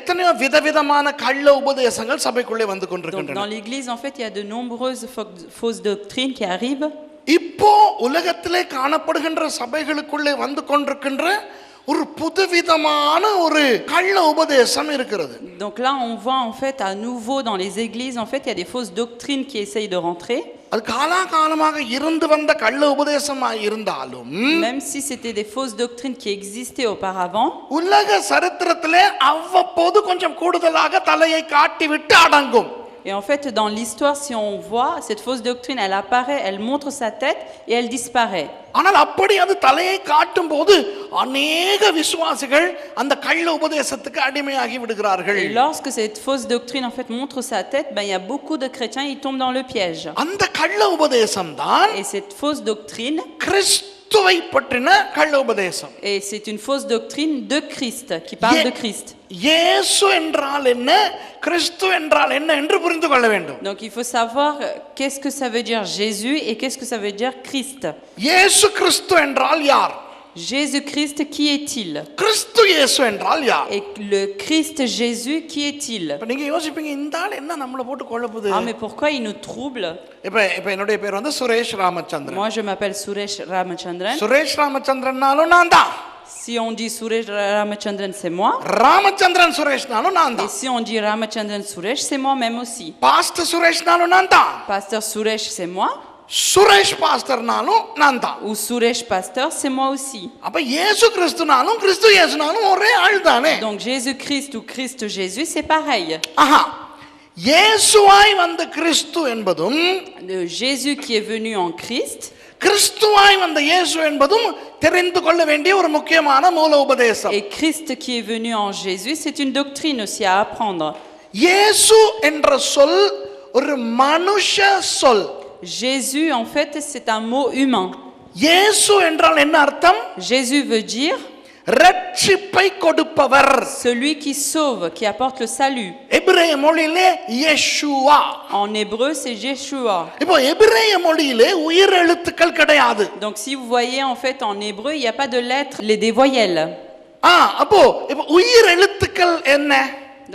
எத்தனையோ விதவிதமான கள்ள உபதேசங்கள் சபைக்குள்ளே வந்து Donc கொண்டிருக்கின்றன. dans l'église, en fait, il y a de nombreuses fausses doctrines qui arrivent. இப்போ உலகத்திலே காணப்படுகின்ற சபைகளுக்குள்ளே வந்து கொண்டிருக்கின்ற ஒரு புதுவிதமான ஒரு கள்ள உபதேசம் இருக்கிறது. Donc là, on voit en fait à nouveau dans les églises, en fait, il y a des fausses doctrines qui essayent de rentrer. அது காலாகாலமாக இருந்து வந்த கள்ள உபதேசமாய் இருந்தாலும் Même si c'était des fausses doctrines qui existaient auparavant, உலக சரித்திரத்திலே அவ்வப்போது கொஞ்சம் கூடுதலாக தலையை காட்டிவிட்டு அடங்கும். et en fait, dans l'histoire, si on voit, cette fausse doctrine, elle apparaît, elle montre sa tête et elle disparaît. ஆனால் அப்படி அது தலையை காட்டும் போது அநேக விசுவாசிகள் அந்த கள்ள உபதேசத்துக்கு அடிமையாகி விடுகிறார்கள். Et lorsque cette fausse doctrine, en fait, montre sa tête, ben, il y a beaucoup de chrétiens, ils tombent dans le piège. அந்த கள்ள உபதேசம் தான் Et cette fausse doctrine, கிறிஸ்துவை பற்றின கள்ள உபதேசம். et c'est une fausse doctrine de Christ, qui parle de Christ. இயேசு என்றால் என்ன, கிறிஸ்து என்றால் என்ன என்று புரிந்து கொள்ள வேண்டும். Donc il faut savoir qu'est-ce que ça veut dire Jésus et qu'est-ce que ça veut dire Christ. இயேசு கிறிஸ்து என்றால் யார்? Jésus-Christ, qui est-il? கிறிஸ்து இயேசு என்றால் யார்? Et le Christ Jésus, qui est-il? இப்ப நீங்க யோசிப்பீங்க, இந்த ஆள் என்ன நம்மள போட்டு குழப்புது. Ah, mais pourquoi il nous trouble? இப்ப என்னுடைய பேர் வந்து Suresh Ramachandran. Moi je m'appelle Suresh Ramachandran. Suresh ராமச்சந்திரன்னாலும் நான் தான். Si on dit Suresh Ramachandran, c'est moi. Ramachandran சுரேஷ்னாலும் நான் Et தான். si on dit Ramachandran Suresh, c'est moi-même aussi. Pastor சுரேஷ்னாலும் நான் தான். Pasteur Suresh, c'est moi. Suresh பாஸ்டர்னாலும் நான் தான். Ou Suresh Pasteur, c'est moi aussi. அப்ப இயேசு கிறிஸ்துனாலும் கிறிஸ்து இயேசுனாலும் ஒரே ஆள் தானே. Donc Jésus-Christ ou Christ Jésus, c'est pareil. ஆஹா, இயேசுவாய் வந்த கிறிஸ்து என்பதும் Le Jésus qui est venu en Christ, கிறிஸ்துவாய் வந்த இயேசு என்பதும் தெரிந்து கொள்ள வேண்டிய ஒரு முக்கியமான மூல உபதேசம். et Christ qui est venu en Jésus, c'est une doctrine aussi à apprendre. இயேசு என்ற சொல் ஒரு மனுஷ சொல். Jésus, en fait, c'est un mot humain. இயேசு என்றால் என்ன அர்த்தம்? Jésus veut dire ரட்சிப்பை கொடுப்பவர். celui qui sauve, qui apporte le salut. எபிரேய மொழியிலே Yeshua. En hébreu, c'est Yeshua. இப்போ எபிரேய மொழியிலே உயிர் எழுத்துக்கள் கிடையாது. Donc si vous voyez en fait en hébreu, il n'y a pas de lettres, des voyelles. அப்போ இப்போ உயிர் எழுத்துக்கள் என்ன?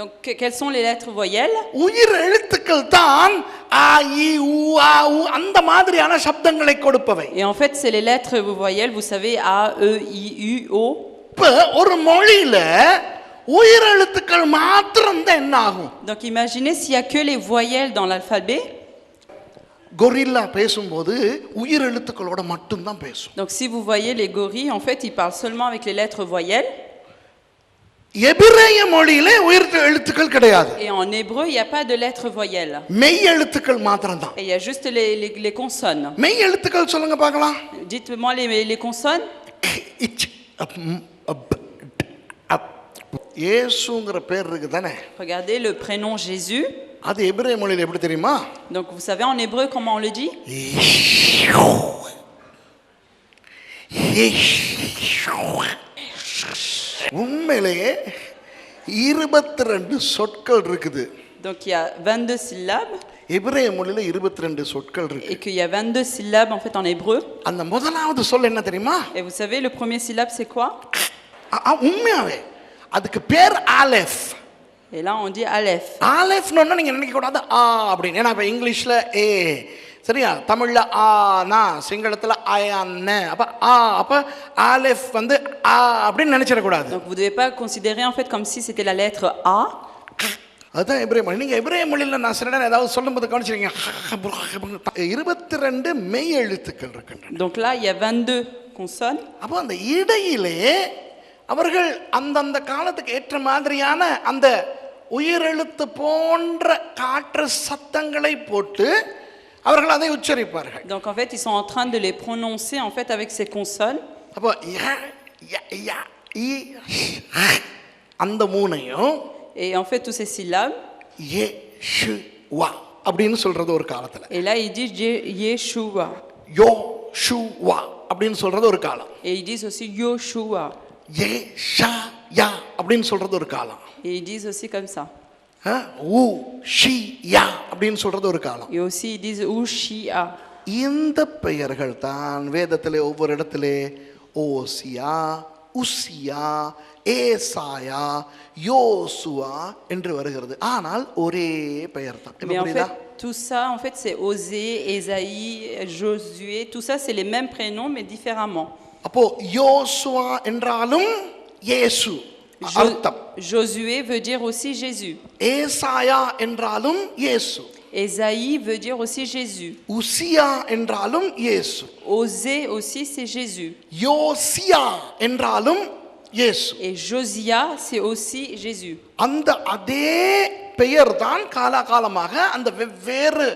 Donc quelles sont les lettres voyelles? உயிர் எழுத்துக்கள் தான் ஆ இ உ ஆ உ அந்த மாதிரியான சப்தங்களை கொடுப்பவை. Et en fait, c'est les lettres voyelles, vous savez, A, E, I, U, O. இப்போ ஒரு மொழியில உயிர் எழுத்துக்கள் மாத்திரம் தான் என்ன ஆகும்? Donc imaginez s'il y a que les voyelles dans l'alphabet. Gorilla பேசும்போது உயிர் எழுத்துக்களோட மட்டும் தான் பேசும். Donc si vous voyez les gorilles, en fait, ils parlent seulement avec les lettres voyelles. எபிரேய மொழியிலே உயிர் எழுத்துக்கள் கிடையாது. Et en hébreu, il n'y a pas de lettres voyelles. மெய் எழுத்துக்கள் மாத்திரம் தான். Et il y a juste les consonnes. மெய் எழுத்துக்கள் சொல்லுங்க பார்க்கலாம். Dites-moi les consonnes. இயேசுங்கிற பேர் இருக்கு தானே. Regardez le prénom Jésus. அது எபிரேய மொழியில எப்படி தெரியுமா? Donc vous savez en hébreu comment on le dit? உண்மையிலேயே 22 சொற்கள் இருக்குது. Donc il y a 22 syllabes. எபிரேய மொழியில 22 சொற்கள் இருக்கு. Et qu'il y a 22 syllabes en fait en hébreu. அந்த முதலாவது சொல் என்ன தெரியுமா? Et vous savez le premier syllabe c'est quoi? உண்மையாவே அதுக்கு பேர் ஆலெஃப். Et là on dit Aleph. ஆலெஃப்னு நீங்க நினைக்க கூடாது அப்படின்னு. ஏன்னா இப்ப இங்கிலீஷ்ல ஏ, சரியா, தமிழ்ல ஆனா, சிங்களத்துல ஆயான்னு. அப்ப ஆலெஃப் வந்து அப்படின்னு நினைச்சிட கூடாது. Donc vous devez pas considérer en fait comme si c'était la lettre A. அதான் எபிரேய மொழி. நீங்க எபிரேய மொழியில நான் சில நேரம் ஏதாவது சொல்லும்போது கவனிச்சிருக்கீங்க, 22 மெய் எழுத்துக்கள் இருக்கின்றன. Donc là il y a 22 consonnes. அப்போ அந்த இடையிலே அவர்கள் அந்தந்த காலத்துக்கு ஏற்ற மாதிரியான அந்த உயிரெழுத்து போன்ற காற்று சத்தங்களை போட்டு அவர்கள் அதை உச்சரிப்பார்கள். Donc en fait ils sont en train de les prononcer en fait avec ces consonnes. அப்போ அந்த மூணையும் Et en fait tous ces syllabes. Yeshua அப்படின்னு சொல்றது ஒரு காலத்துல. Et là ils disent Yeshua. Joshua அப்படின்னு சொல்றது ஒரு காலம். Et ils disent aussi Yoshua. யெஷாயா அப்படின்னு சொல்றது ஒரு காலம். Et ils disent aussi comme ça. ஊஷியா அப்படின்னு சொல்றது ஒரு காலம். Et aussi ils disent Ushia. இந்த பெயர்கள் தான் வேதத்திலே ஒவ்வொரு இடத்திலே ஓசியா, உசியா, ஏசாயா, யோசுவா என்று வருகிறது. ஆனால் ஒரே பெயர் தான். Mais en புரியுதா? fait, tout ça, en fait, c'est Osée, Ésaïe, Josué. Tout ça, c'est les mêmes prénoms, mais différemment. அப்போ யோசுவா என்றாலும் இயேசு அர்த்தம். Josué veut dire aussi Jésus. ஏசாயா என்றாலும் இயேசு. Ésaïe veut dire aussi Jésus. உசியா என்றாலும் இயேசு. Osée aussi, c'est Jésus. யோசியா என்றாலும் இயேசு. Et Josia, c'est aussi Jésus. அந்த அதே பெயர் தான் காலாகாலமாக அந்த வெவ்வேறு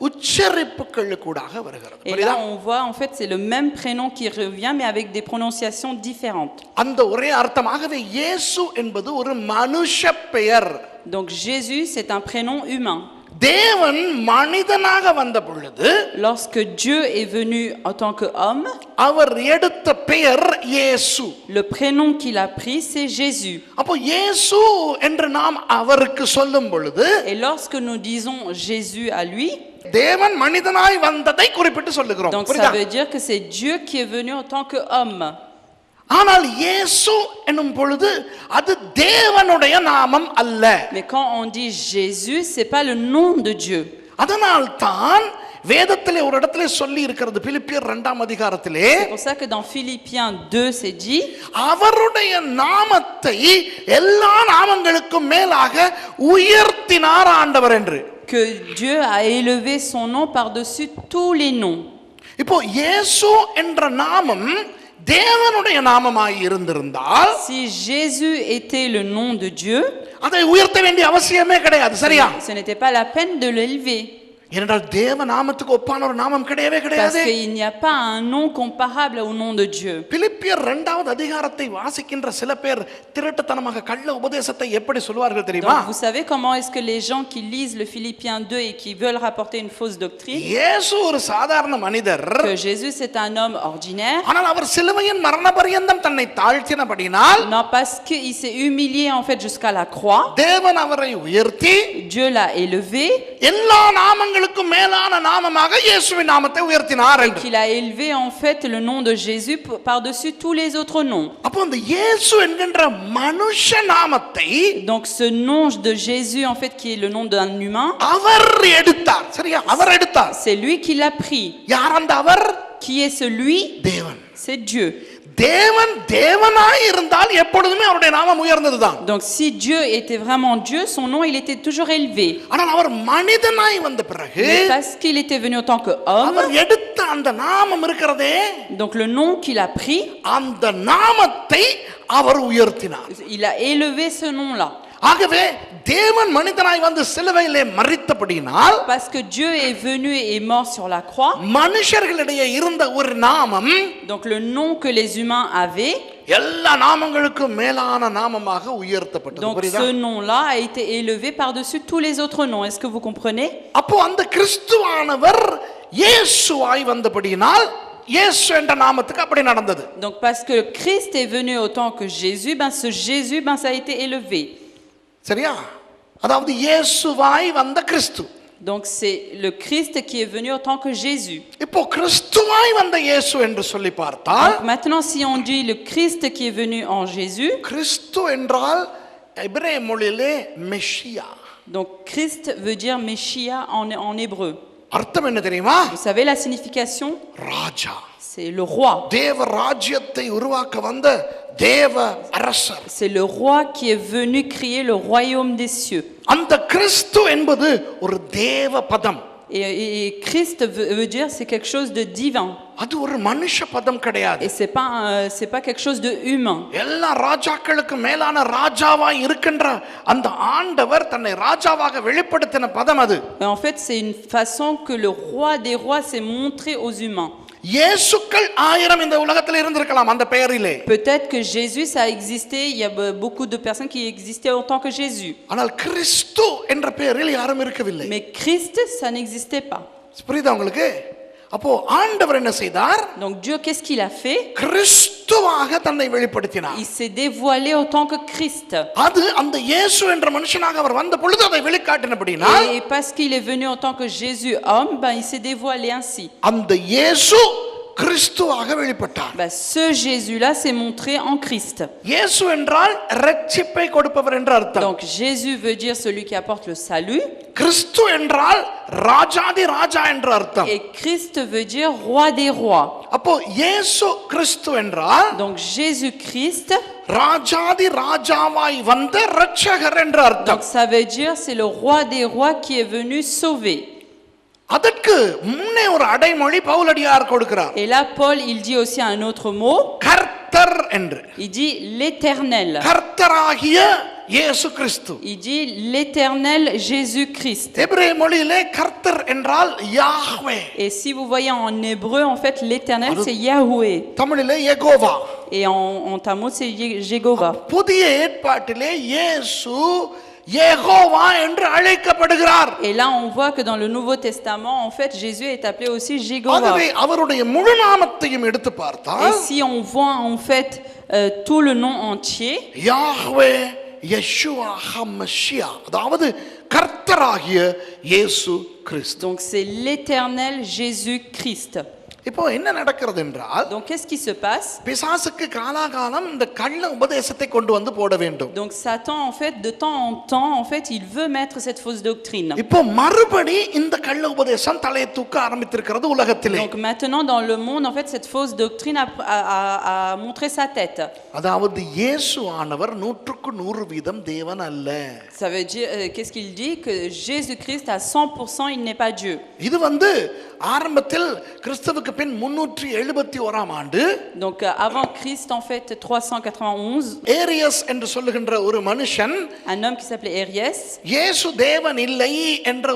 உச்சரிப்புகளுக்கூடாக வருகிறது. Et là, on voit, en fait, c'est le même prénom qui revient, mais avec des prononciations différentes. அந்த ஒரே அர்த்தமாகவே இயேசு என்பது ஒரு மனுஷ பெயர். Donc Jésus, c'est un prénom humain. தேவன் மனிதனாக வந்த பொழுது Lorsque Dieu est venu en tant qu'homme, அவர் எடுத்த பெயர் இயேசு. le prénom qu'il a pris, c'est Jésus. அப்போ இயேசு என்று நாம் அவருக்கு சொல்லும் பொழுது Et lorsque nous disons Jésus à lui, தேவன் மனிதனாய் வந்ததை குறிப்பிட்டு சொல்லுகிறோம். donc ça veut dire que c'est Dieu qui est venu en tant qu'homme. ஆனால் இயேசு என்னும் பொழுது அது தேவனுடைய நாமம் அல்ல. Mais quand on dit Jésus, c'est pas le nom de Dieu. அதனால் தான் வேதத்திலே ஒரு இடத்திலே சொல்லி இருக்கிறது, பிலிப்பியர் 2ஆம் அதிகாரத்திலே, C'est pour ça que dans Philippiens 2, c'est dit அவருடைய நாமத்தை எல்லா நாமங்களுக்கும் மேலாக உயர்த்தினார் ஆண்டவர் என்று. que Dieu a élevé son nom par-dessus tous les noms. இப்போ இயேசு என்ற நாமம் தேவனுடைய நாமமாய் இருந்திருந்தால், Si Jésus était le nom de Dieu, அதை உயர்த்த வேண்டிய அவசியமே கிடையாது. சரியா? ce n'était pas la peine de l'élever. ஏனென்றால் தேவ நாமத்துக்கு ஒப்பான ஒரு நாமம் கிடையவே Parce கிடையாது. qu'il n'y a pas un nom comparable au nom de Dieu. பிலிப்பியர் 2வது அதிகாரத்தை வாசிக்கின்ற சில பேர் திருட்டுத்தனமாக கள்ள உபதேசத்தை எப்படி சொல்வார்கள் தெரியுமா? Donc, vous savez comment est-ce que les gens qui lisent le Philippiens 2 et qui veulent rapporter une fausse doctrine, இயேசு ஒரு சாதாரண மனிதர், que Jésus c'est un homme ordinaire, ஆனால் அவர் சிலுவையின் மரண பரியந்தம் தன்னை தாழ்த்தினபடியினால் non, parce qu'il s'est humilié en fait jusqu'à la croix, தேவன் அவரை உயர்த்தி Dieu l'a élevé, எல்லா நாமங்களுக்கும் மேலான நாமமாக இயேசுவின் நாமத்தை உயர்த்தினார் என்று. qu'il a élevé en fait le nom de Jésus par-dessus tous les autres noms. அப்போ அந்த இயேசு என்கின்ற மனுஷ நாமத்தை Donc ce nom de Jésus en fait qui est le nom d'un humain, அவர் எடுத்தார். சரியா? அவர் எடுத்தார். c'est lui qui l'a pris. யார் அந்த அவர்? Qui est celui? தேவன். C'est Dieu. தேவன் தேவனாய் இருந்தால் எப்பொழுதுமே அவருடைய நாமம் உயர்ந்ததுதான். Donc si Dieu était vraiment Dieu, son nom il était toujours élevé. ஆனால் அவர் மனிதனாய் வந்த பிறகு Mais parce qu'il était venu en tant qu'homme, அவர் எடுத்த அந்த நாமம் இருக்கிறதே, donc le nom qu'il a pris, அந்த நாமத்தை அவர் உயர்த்தினார். il a élevé ce nom-là. ஆகவே தேவன் மனிதனாய் வந்து சிலுவையிலே மரித்தபடியினால், Parce que Dieu est venu et est mort sur la croix, மனுஷர்களிடையே இருந்த ஒரு நாமம் donc le nom que les humains avaient, எல்லா நாமங்களுக்கும் மேலான நாமமாக உயர்த்தப்பட்டது. donc புரியுதா? ce nom-là a été élevé par-dessus tous les autres noms. Est-ce que vous comprenez? அப்போ அந்த கிறிஸ்துவானவர் இயேசுவாய் வந்தபடியினால் இயேசு என்ற நாமத்துக்கு அப்படி நடந்தது. Donc parce que Christ est venu autant que Jésus, ce Jésus, ça a été élevé. சரியா? அதாவது இயேசுவாய் வந்த கிறிஸ்து. Donc c'est le Christ qui est venu autant que Jésus. இப்போ கிறிஸ்துவாய் வந்த இயேசு என்று சொல்லி பார்த்தால், Donc maintenant si on dit le Christ qui est venu en Jésus, கிறிஸ்து என்றால் எபிரேய மொழியிலே Messiah. donc Christ veut dire Messia en hébreu. அர்த்தம் என்ன தெரியுமா? Vous savez la signification? ராஜா. C'est le roi. தேவ ராஜ்யத்தை உருவாக்க வந்த தேவ அரசர். C'est le roi qui est venu créer le royaume des cieux. அந்த கிறிஸ்து என்பது ஒரு தேவ பதம். Et Christ veut dire c'est quelque chose de divin. அது ஒரு மனுஷ பதம் கிடையாது. Et c'est pas quelque chose de humain. எல்லா ராஜாக்களுக்கு மேலான ராஜாவாய் இருக்கின்ற அந்த ஆண்டவர் தன்னை ராஜாவாக வெளிப்படுத்தின பதம் அது. En fait, c'est une façon que le roi des rois s'est montré aux humains. இயேசுக்கள் 1000 இந்த உலகத்தில் இருந்திருக்கலாம் அந்த பெயரிலே. Peut-être que Jésus ça a existé, il y a beaucoup de personnes qui existaient autant que Jésus. ஆனால் கிறிஸ்து என்ற பெயரில் யாரும் இருக்கவில்லை. Mais Christ ça n'existait pas. புரியுதா உங்களுக்கு? அப்போ ஆண்டவர் என்ன செய்தார்? Donc Dieu qu'est-ce qu'il a fait? கிறிஸ்துவாக தன்னை வெளிப்படுத்தினார். Il s'est dévoilé autant que Christ. அது அந்த இயேசு என்ற மனுஷனாக அவர் வந்த பொழுது அதை வெளிக்காட்டினபடினால், Et parce qu'il est venu en tant que Jésus homme, il s'est dévoilé ainsi. அந்த இயேசு கிறிஸ்துவாக வெளிப்பட்டார். Ce Jésus-là s'est montré en Christ. இயேசு என்றால் இரட்சிப்பை கொடுப்பவர் என்று அர்த்தம். Donc Jésus veut dire celui qui apporte le salut. கிறிஸ்து என்றால் ராஜாதி ராஜா என்று அர்த்தம். Et Christ veut dire roi des rois. அப்போ இயேசு கிறிஸ்து என்றால் Donc Jésus Christ, ராஜாதி ராஜாவாய் வந்த இரட்சகர் என்று அர்த்தம். donc ça veut dire c'est le roi des rois qui est venu sauver. அதற்கு முன்னே ஒரு அடைமொழி பவுலடியார் கொடுக்கிறார். Et là Paul il dit aussi un autre mot. கர்த்தர் என்று. Il dit l'Éternel. கர்த்தராகிய இயேசு கிறிஸ்து. Il dit l'Éternel Jésus-Christ. எபிரேய மொழியிலே கர்த்தர் என்றால் யாஹ்வே. Et si vous voyez en hébreu en fait l'Éternel c'est Yahweh. தமிழிலே Jehovah. Et en tamou c'est Jéhovah. புதிய ஏற்பாட்டிலே இயேசு யெகோவா என்று அழைக்கப்படுகிறார். Et là on voit que dans le Nouveau Testament en fait Jésus est appelé aussi Jéhovah. அதுவே அவருடைய முழு நாமத்தையும் எடுத்து பார்த்தால் Et si on voit en fait tout le nom entier, Yahweh Yeshua Hamashiach, அதாவது கர்த்தராகிய இயேசு கிறிஸ்து. donc c'est l'Éternel Jésus-Christ. இப்போ என்ன நடக்கிறது என்றால், Donc qu'est-ce qui se passe? பிசாசுக்கு காலாகாலம் இந்த கள்ள உபதேசத்தை கொண்டு வந்து போட வேண்டும். Donc Satan en fait de temps en temps en fait il veut mettre cette fausse doctrine. இப்போ மறுபடி இந்த கள்ள உபதேசம் தலையை தூக்க ஆரம்பித்திருக்கிறது உலகத்திலே. Donc maintenant dans le monde en fait cette fausse doctrine a montré sa tête. அதாவது இயேசு ஆனவர் 100% தேவன் அல்ல. Ça veut dire qu'est-ce qu'il dit? Que Jésus-Christ à 100% il n'est pas Dieu. இது ஆரம்பத்தில் கிறிஸ்துவுக்கு பின் 371ஆம் ஆண்டு, Donc avant Christ en fait 391, areas என்று சொல்லுகின்ற ஒரு மனுஷன் un homme qui s'appelait Ariès, இயேசு தேவன் இல்லை என்ற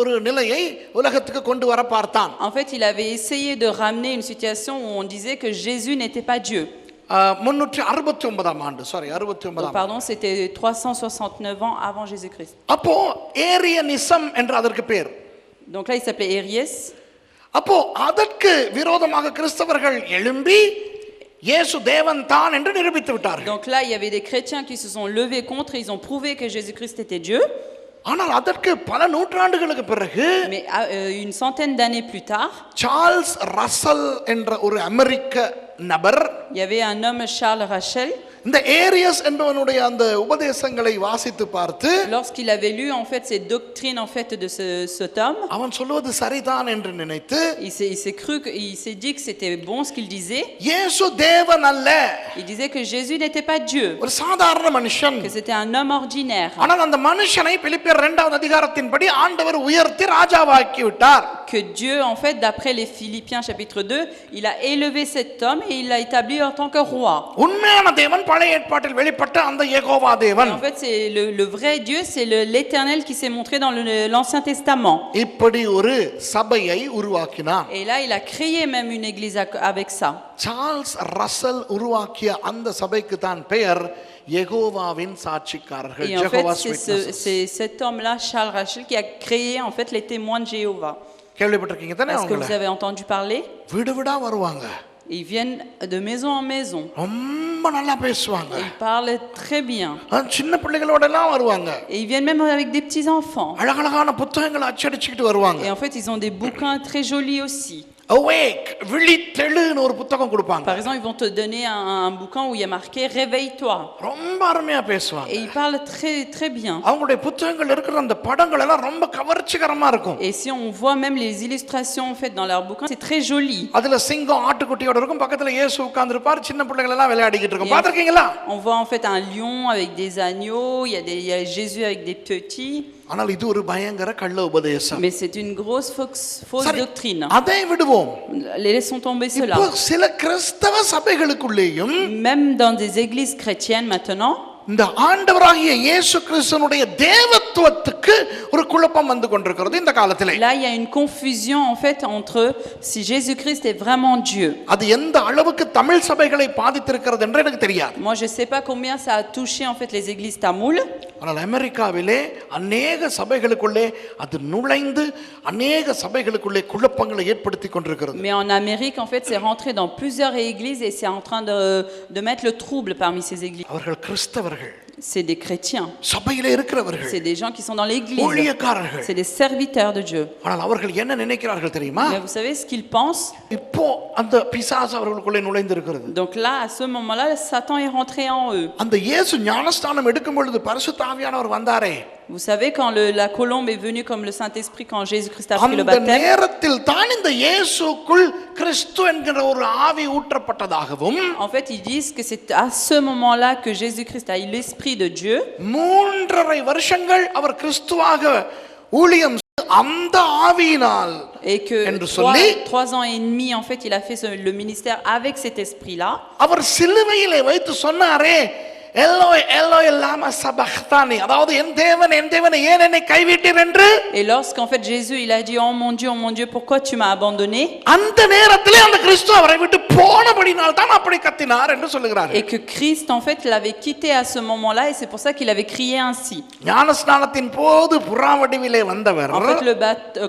ஒரு நிலையை உலகத்துக்கு கொண்டு வர பார்த்தான். en fait il avait essayé de ramener une situation où on disait que Jésus n'était pas Dieu. 369ஆம் ஆண்டு, sorry 69ஆம். Pardon, c'était 369 ans avant Jésus-Christ. அப்போ ஏரியனிசம் என்று அதற்கு பேர். Donc là il s'appelait Ariès. அப்போ அதற்கு விரோதமாக கிறிஸ்தவர்கள் எழும்பி இயேசு தேவன் தான் என்று நிரூபித்து விட்டார்கள். Donc là il y avait des chrétiens qui se sont levés contre et ils ont prouvé que Jésus-Christ était Dieu. ஆனால் அதற்கு பல நூற்றாண்டுகளுக்கு பிறகு, Mais une centaine d'années plus tard, Charles Russell என்ற ஒரு அமெரிக்க நபர், il y avait un homme Charles Rachel. இந்த areas என்பவனுடைய அந்த உபதேசங்களை வாசித்து பார்த்து, Lorsqu'il avait lu en fait ces doctrines en fait de cet homme, அவன் சொல்வது சரிதான் என்று நினைத்து, il s'est dit que c'était bon ce qu'il disait. இயேசு தேவன் அல்ல, Il disait que Jésus n'était pas Dieu, ஒரு சாதாரண மனுஷன். que c'était un homme ordinaire. ஆனால் அந்த மனுஷனை பிலிப்பியர் 2ஆம் அதிகாரத்தின்படி ஆண்டவர் உயர்த்தி ராஜாவாக்கி விட்டார். Que Dieu en fait d'après les Philippiens chapitre 2, il a élevé cet homme et il l'a établi en tant que roi. உண்மையான தேவன் பழைய ஏற்பாட்டில் வெளிப்பட்ட அந்த யெகோவா தேவன். En fait c'est le vrai Dieu, c'est l'Éternel qui s'est montré dans l'Ancien Testament. இப்படி ஒரு சபையை உருவாக்கினார். Et là il a créé même une église avec ça. Charles Russell உருவாக்கிய அந்த சபைக்கு தான் பெயர் யெகோவாவின் சாட்சிக்காரர்கள். Et en fait c'est cet homme-là Charles Rachel qui a créé en fait les témoins de Jéhovah. கேள்விப்பட்டிருக்கீங்க தானே? Est-ce que vous avez entendu parler? வீடு வீடா வருவாங்க. Ils viennent de maison en maison. ரொம்ப நல்லா பேசுவாங்க. Ils parlent très bien. சின்ன பிள்ளைகளோட எல்லாம் வருவாங்க. Et ils viennent même avec des petits enfants. அழகழகான புத்தகங்களை அச்சடிச்சிட்டு வருவாங்க. Et en fait ils ont des bouquins très jolis aussi. Awake, விழித்தெழுன்னு ஒரு புத்தகம் கொடுப்பாங்க. Par exemple, ils vont te donner un bouquin où il y a marqué réveille-toi. ரொம்ப அருமையா பேசுவாங்க. Et ils parlent très très bien. அவங்களுடைய புத்தகங்கள் இருக்கிற அந்த படங்கள் எல்லாம் ரொம்ப கவர்ச்சிகரமா இருக்கும். Et si on voit même les illustrations en fait dans leurs bouquins, c'est très joli. அதுல சிங்கம் ஆட்டுக்குட்டியோட இருக்கும், பக்கத்துல இயேசு உட்கார்ந்திருப்பார், சின்ன பிள்ளைகள் எல்லாம் விளையாடிக்கிட்டு இருக்கும். பாத்திருக்கீங்களா? On voit en fait un lion avec des agneaux, il y a Jésus avec des petits. ஆனால் இது ஒரு பயங்கர கள்ள உபதேசம். Mais c'est une grosse fausse doctrine. அதை விடுவோம். Laissons tomber cela. இப்போ சில கிறிஸ்தவ சபைகளுக்குள்ளேயும், Même dans des églises chrétiennes maintenant, இந்த ஆண்டவராகிய இயேசு கிறிஸ்துவினுடைய தேவத்துவத்துக்கு ஒரு குழப்பம் வந்து கொண்டிருக்கிறது இந்த காலத்திலே. Là il y a une confusion en fait entre si Jésus-Christ est vraiment Dieu. அது எந்த அளவுக்கு தமிழ் சபைகளை பாதித்திருக்கிறது என்று எனக்கு தெரியாது. Moi je sais pas combien ça a touché en fait les églises tamoules. ஆனால் அமெரிக்காவிலே அநேக சபைகளுக்குள்ளே அது நுழைந்து அநேக சபைகளுக்குள்ளே குழப்பங்களை ஏற்படுத்தி கொண்டிருக்கிறது. Mais en Amérique en fait c'est rentré dans plusieurs églises et c'est en train de mettre le trouble parmi ces églises. அவர்கள் கிறிஸ்தவர்கள். c'est des chrétiens, சபையிலே இருக்கிறவர்கள், c'est des gens qui sont dans l'église, ஊழியக்காரர்கள். c'est des serviteurs de Dieu. ஆனால் அவர்கள் என்ன நினைக்கிறார்கள் தெரியுமா? Mais vous savez ce qu'ils pensent? இப்போ அந்த பிசாசு அவர்களுக்குள்ளே நுழைந்து இருக்கிறது. Donc là, à ce moment-là, Satan est rentré en eux. அந்த இயேசு ஞானஸ்நானம் எடுக்கும் பொழுது பரிசுத்த ஆவியானவர் வந்தாரே, Vous savez, quand la colombe est venue comme le Saint-Esprit, quand Jésus-Christ a pris le அந்த baptême, நேரத்தில் தான் இந்த இயேசுக்குள் கிறிஸ்து என்கிற ஒரு ஆவி ஊற்றப்பட்டதாகவும், en fait, ils disent que c'est à ce moment-là que Jésus-Christ a eu l'Esprit de Dieu. 3.5 வருஷங்கள் அவர் கிறிஸ்துவாக ஊழியம் செய்து அந்த ஆவியினால் Et que என்று சொல்லி 3 ans et demi, en fait, il a fait le ministère avec cet esprit-là. அவர் சிலுவையிலே வைத்து சொன்னாரே, எல்லோய் எல்லோய் லாமா சபக்தானி, அதாவது என் தேவன் ஏன் என்னை கைவிட்டீர் என்று. Et lorsqu'en fait Jésus il a dit oh mon Dieu, pourquoi tu m'as abandonné? அந்த நேரத்திலே அந்த கிறிஸ்து அவரை விட்டு போனபடியால் தான் அப்படி கத்தினார் என்று சொல்லுகிறார். Et que Christ en fait l'avait quitté à ce moment-là et c'est pour ça qu'il avait crié ainsi. ஞானஸ்நானத்தின் போது புறாவடிவிலே வந்தவர், En fait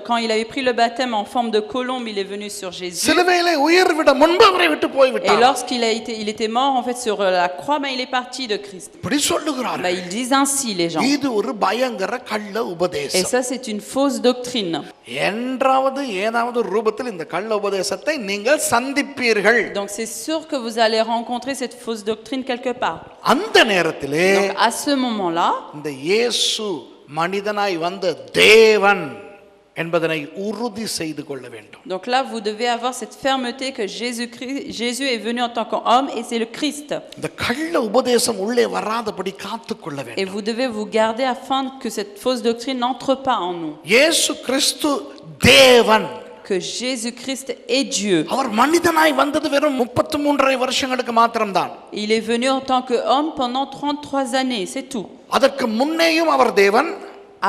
quand il avait pris le baptême en forme de colombe, il est venu sur Jésus. சிலுவையிலே உயிர் விட முன்பு அவரை விட்டு போய் Et விட்டார். lorsqu'il était mort en fait sur la croix, il est parti de Christ. இப்படி சொல்லுகிறார். Ils disent ainsi les gens. இது ஒரு பயங்கர கள்ள Et உபதேசம். ça c'est une fausse doctrine. என்றாவது ஏதாவது ரூபத்தில் இந்த கள்ள உபதேசத்தை நீங்கள் சந்திப்பீர்கள். Donc c'est sûr que vous allez rencontrer cette fausse doctrine quelque part. அந்த நேரத்திலே Donc à ce moment-là, இந்த இயேசு மனிதனாய் வந்த தேவன் என்பதனை உறுதி செய்து கொள்ள வேண்டும். donc là vous devez avoir cette fermeté que Jésus est venu en tant qu'homme et c'est le Christ. இந்த கள்ள உபதேசம் உள்ளே வராதபடி காத்துக்கொள்ள Et வேண்டும். vous devez vous garder afin que cette fausse doctrine n'entre pas en nous. இயேசு கிறிஸ்து தேவன். Que Jésus-Christ est Dieu. அவர் மனிதனாய் வந்தது வெறும் 33.5 வருஷங்களுக்கு மாத்திரம்தான். Il est venu en tant qu'homme pendant 33 années, c'est tout. அதற்கு முன்னேயும் அவர் தேவன்,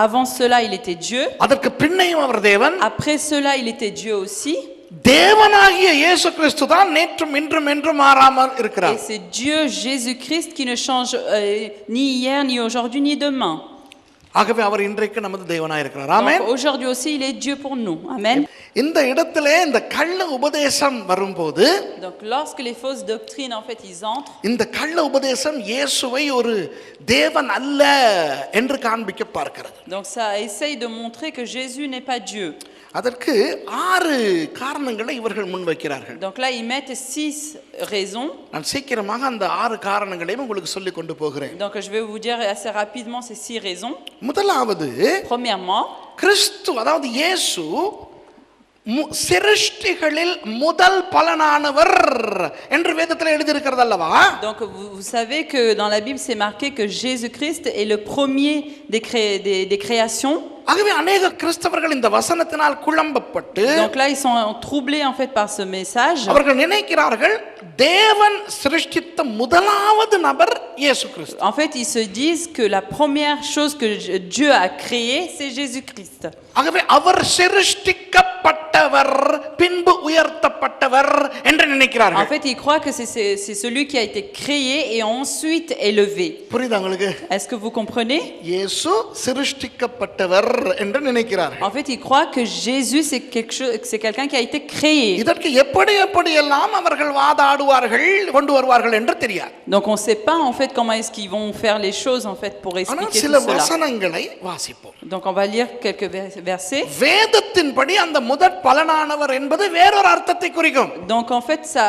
Avant cela, il était Dieu. அதற்கு பின்னையும் அவர் தேவன். Après cela, il était Dieu aussi. தேவனாகிய இயேசு கிறிஸ்து தான் நேற்றும் இன்றும் என்றும் மாறாமல் Et இருக்கிறார். c'est Dieu Jésus-Christ qui ne change ni hier, ni aujourd'hui, ni demain. ஆகவே அவர் இன்றைக்கு நமது தேவனாய் இருக்கிறார். ஆமென். Donc, aujourd'hui aussi, il est Dieu pour nous. Amen. இந்த இடத்திலே இந்த கள்ள உபதேசம் வரும்போது, Donc lorsque les fausses doctrines en fait ils entrent, இந்த கள்ள உபதேசம் இயேசுவை ஒரு தேவன் அல்ல என்று காண்பிக்க பார்க்கிறது. donc ça essaye de montrer que Jésus n'est pas Dieu. அதற்கு 6 காரணங்களை இவர்கள் முன்வைக்கிறார்கள். Donc là ils mettent 6 raisons. நான் சீக்கிரமாக அந்த 6 காரணங்களையும் உங்களுக்கு சொல்லிக் கொண்டு போகிறேன். Donc je vais vous dire assez rapidement ces 6 raisons. முதலாவது, Premièrement, கிறிஸ்து அதாவது இயேசு சிருஷ்டிகளில் முதல் பலனானவர் என்று வேதத்தில் எழுதியிருக்கிறது அல்லவா? donc vous savez que dans la Bible c'est marqué que Jésus-Christ est le premier des créations. ஆகவே अनेक கிறிஸ்தவர்கள் இந்த வசனத்தினால் குழம்பப்பட்டு, donc là ils sont troublés en fait par ce message. அவர்கள் நினைக்கிறார்கள் தேவன் சிருஷ்டித்த முதலாவது நபர் இயேசு கிறிஸ்து. En fait ils se disent que la première chose que Dieu a créée c'est Jésus-Christ. ஆகவே அவர் சிருஷ்டிக்கப்பட்டவர் பின்பு உயர்த்தப்பட்டவர் என்று நினைக்கிறார்கள். En fait ils croient que c'est celui qui a été créé et ensuite élevé. புரியுதா உங்களுக்கு? Est-ce que vous comprenez? இயேசு சிருஷ்டிக்கப்பட்டவர் என்று நினைக்கிறார்கள். En fait ils croient que Jésus c'est quelqu'un qui a été créé. இதற்கு எப்படி எல்லாம் அவர்கள் வாதாடுவார்கள் கொண்டு வருவார்கள் என்று தெரியாது. Donc on sait pas en fait comment est-ce qu'ils vont faire les choses en fait pour ஆனால் expliquer சில tout cela. வசனங்களை வாசிப்போம். Donc on va lire quelques versets. வேதத்தின்படி அந்த முதற் பலனானவர் என்பது வேறொரு அர்த்தத்தை குறிக்கும். Donc en fait ça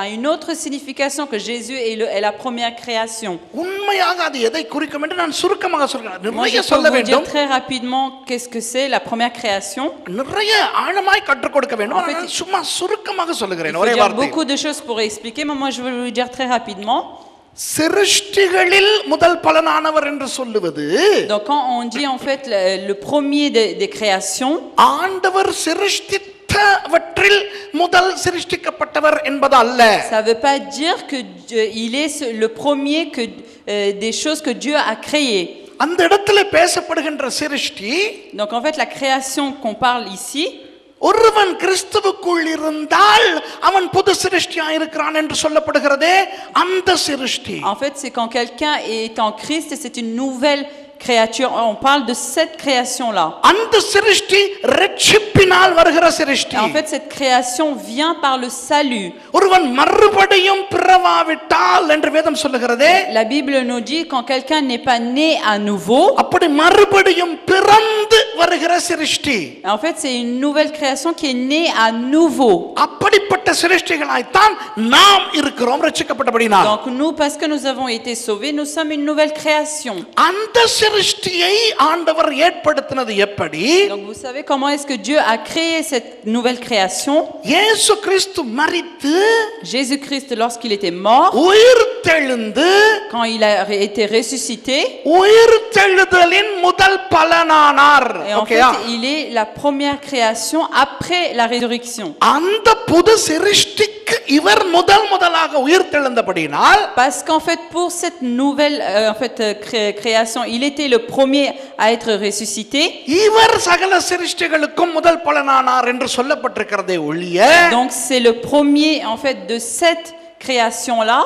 a une autre signification que Jésus est la première création. உண்மையாக அது எதை குறிக்கும் என்று நான் சுருக்கமாக சொல்கிறேன். Moi je நிறைய peux சொல்ல vous dire வேண்டும், très rapidement qu'est-ce que c'est la première création. நிறைய ஆழமாய் கற்றுக் கொடுக்க வேண்டும். En fait, ஆனால் சும்மா சுருக்கமாக Il சொல்லுகிறேன் faut ஒரே dire வார்த்தை. beaucoup de choses pour expliquer, mais moi je vais vous dire très rapidement. சிருஷ்டிகளில் முதல் பலனானவர் என்று சொல்லுவது, Donc quand on dit en fait le premier des créations, ஆண்டவர் சிருஷ்டித்தவற்றில் முதல் சிருஷ்டிக்கப்பட்டவர் என்பது அல்ல. ça veut pas dire que il est le premier des choses que Dieu a créées. அந்த இடத்துல பேசப்படுகின்ற சிருஷ்டி, Donc en fait la création qu'on parle ici, ஒருவன் கிறிஸ்துவுக்குள் இருந்தால் அவன் புது சிருஷ்டியாய் இருக்கிறான் என்று சொல்லப்படுகிறதே அந்த சிருஷ்டி. en fait c'est quand quelqu'un est en Christ et c'est une nouvelle créature, on parle de cette création-là. அந்த சிருஷ்டி ரட்சிப்பினால் வருகிற சிருஷ்டி. En fait, cette création vient par le salut. ஒருவன் மறுபடியும் பிறவாவிட்டால் என்று வேதம் சொல்லுகிறதே. La Bible nous dit quand quelqu'un n'est pas né à nouveau. அப்படி மறுபடியும் பிறந்து வருகிற சிருஷ்டி. En fait, c'est une nouvelle création qui est née à nouveau. அப்படிப்பட்ட சிருஷ்டிகளாய்த்தான் நாம் இருக்கிறோம் ரட்சிக்கப்பட்டபடினால். Donc nous, parce que nous avons été sauvés, nous sommes une nouvelle création. அந்த சிருஷ்டியை ஆண்டவர் ஏற்படுத்தினது எப்படி? Donc vous savez comment est-ce que Dieu a créé cette nouvelle création? இயேசு கிறிஸ்து மரித்து Jésus-Christ, lorsqu'il était mort, உயிர்த்தெழுந்து quand il a été ressuscité, உயிர்த்தெழுதலின் முதல் பலனானார். et en fait, il est la première création après la résurrection. அந்த புது சிருஷ்டிக்கு இவர் முதலாக உயிர்த்தெழுந்தபடினால், Parce qu'en fait, pour cette nouvelle création, il était le premier à être ressuscité. இவர் சகல சிருஷ்டிகளுக்கும் முதல் பலனானார் என்று சொல்லப்பட்டிருக்கிறதே ஒழிய, Donc c'est le premier en fait de cette création-là.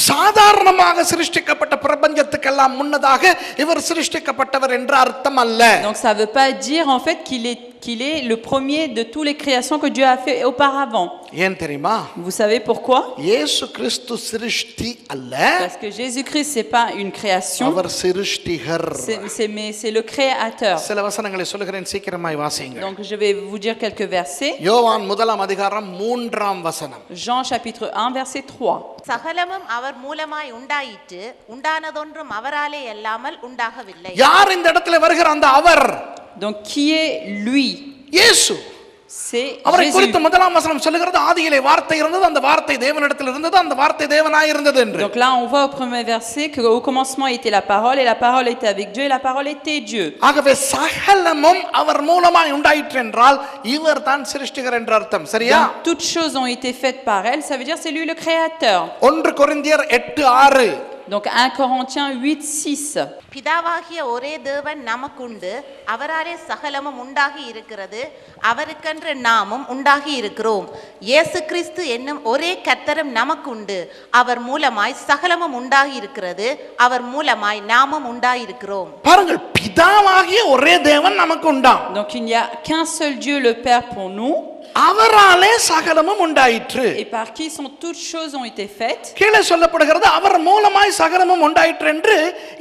சாதாரணமாக சிருஷ்டிக்கப்பட்ட பிரபஞ்சத்துக்கெல்லாம் முன்னதாக இவர் சிருஷ்டிக்கப்பட்டவர் என்று அர்த்தம் அல்ல. Donc ça veut pas dire en fait qu'il est le premier de toutes les créations que Dieu a fait auparavant. ஏன் தெரியுமா? Vous savez pourquoi? இயேசு கிறிஸ்து சிருஷ்டி அல்ல, Parce que Jésus-Christ c'est pas une création. அவர் சிருஷ்டிகர். Mais c'est le créateur. சில வசனங்களை சொல்கிறேன், சீக்கிரமாய் வாசிங்க. Donc je vais vous dire quelques versets. யோவான் 1:3 Jean chapitre 1 verset 3. சகலமும் அவர் மூலமாய் உண்டாயிற்று, உண்டானதொன்றும் அவராலே அல்லாமல் உண்டாகவில்லை. யார் இந்த இடத்துல வருகிற அந்த அவர்? Donc qui est lui? இயேசு. C'est அவரை Jésus. குறித்து 1 சொல்லுகிறது, ஆதியிலே வார்த்தை இருந்தது, அந்த வார்த்தை தேவனிடத்தில் இருந்தது, அந்த வார்த்தை தேவனாய் இருந்தது என்று. Donc là on voit au premier verset qu'au commencement était la parole et la parole était avec Dieu et la parole était Dieu. ஆகவே சகலமும் அவர் மூலமாய் உண்டாயிற்று என்றால் இவர் தான் சிருஷ்டிகர் என்ற அர்த்தம். சரியா? Donc, toutes choses ont été faites par elle, ça veut dire c'est lui le créateur. 1 கொரிந்தியர் 8:6. Donc 1 Corinthiens 8:6. பிதாவாகிய ஒரே தேவன் நமக்குண்டு, அவராலே சகலமும் உண்டாகி இருக்கிறது, அவருக்கென்று நாமும் உண்டாகி இருக்கிறோம். இயேசு கிறிஸ்து என்னும் ஒரே கர்த்தரும் நமக்குண்டு, அவர் மூலமாய் சகலமும் உண்டாகி இருக்கிறது, அவர் மூலமாய் நாமும் உண்டாகி இருக்கிறோம். பாருங்கள், பிதாவாகிய ஒரே தேவன் நமக்கு உண்டாம். Donc il n'y a qu'un seul Dieu le Père pour nous. அவராலே சகலமும் உண்டாயிற்று. Et par qui sont toutes choses ont été faites. கீழே சொல்லப்படுகிறது அவர் மூலமாய் சகலமும் உண்டாயிற்று என்று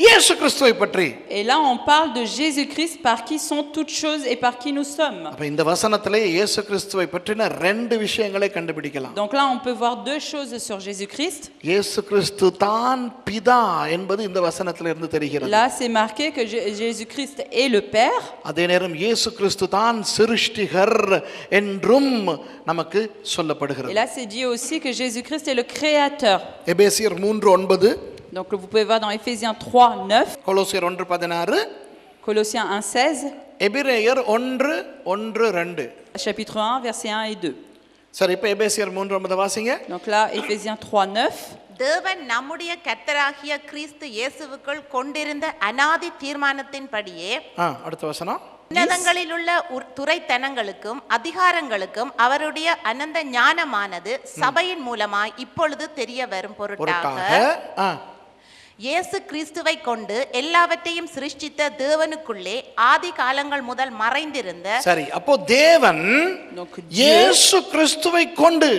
இயேசு கிறிஸ்துவை பற்றி. Et là on parle de Jésus-Christ par qui sont toutes choses et par qui nous sommes. அப்ப இந்த வசனத்திலே இயேசு கிறிஸ்துவை பற்றின ரெண்டு விஷயங்களை கண்டுபிடிக்கலாம். Donc là on peut voir deux choses sur Jésus-Christ. இயேசு கிறிஸ்து தான் பிதா என்பது இந்த வசனத்திலிருந்து தெரிகிறது. Là c'est marqué que Jésus-Christ est le Père. அதே நேரம் இயேசு கிறிஸ்து தான் சிருஷ்டிகர் என்றும் நமக்கு சொல்லப்படுகிறது. Et là c'est dit aussi que Jésus-Christ est le créateur. எபேசியர் 3:9. Donc vous pouvez voir dans Éphésiens 3:9, கொலோசியர் 1:16, Colossiens 1:16, எபிரேயர் 1:1-2. chapitre 1 versets 1 et 2. சரி, இப்ப எபேசியர் 3:9 வாசிங்க. Donc là Éphésiens 3:9. தேவன் நம்முடைய கர்த்தராகிய கிறிஸ்து இயேசுவுக்குள் கொண்டிருந்த அநாதி தீர்மானத்தின்படியே அடுத்த வசனம். உன்னதங்களில் உள்ள துரைத்தனங்களுக்கும் அதிகாரங்களுக்கும் அவருடைய அனந்த ஞானமானது சபையின் மூலமாய் இப்பொழுது தெரிய வரும் பொருட்டாக இயேசு கிறிஸ்துவை கொண்டு எல்லாவற்றையும் சிருஷ்டித்த தேவனுக்குள்ளே ஆதி காலங்கள் முதல் மறைந்திருந்த. சரி, அப்போ தேவன் இயேசு கிறிஸ்துவை கொண்டு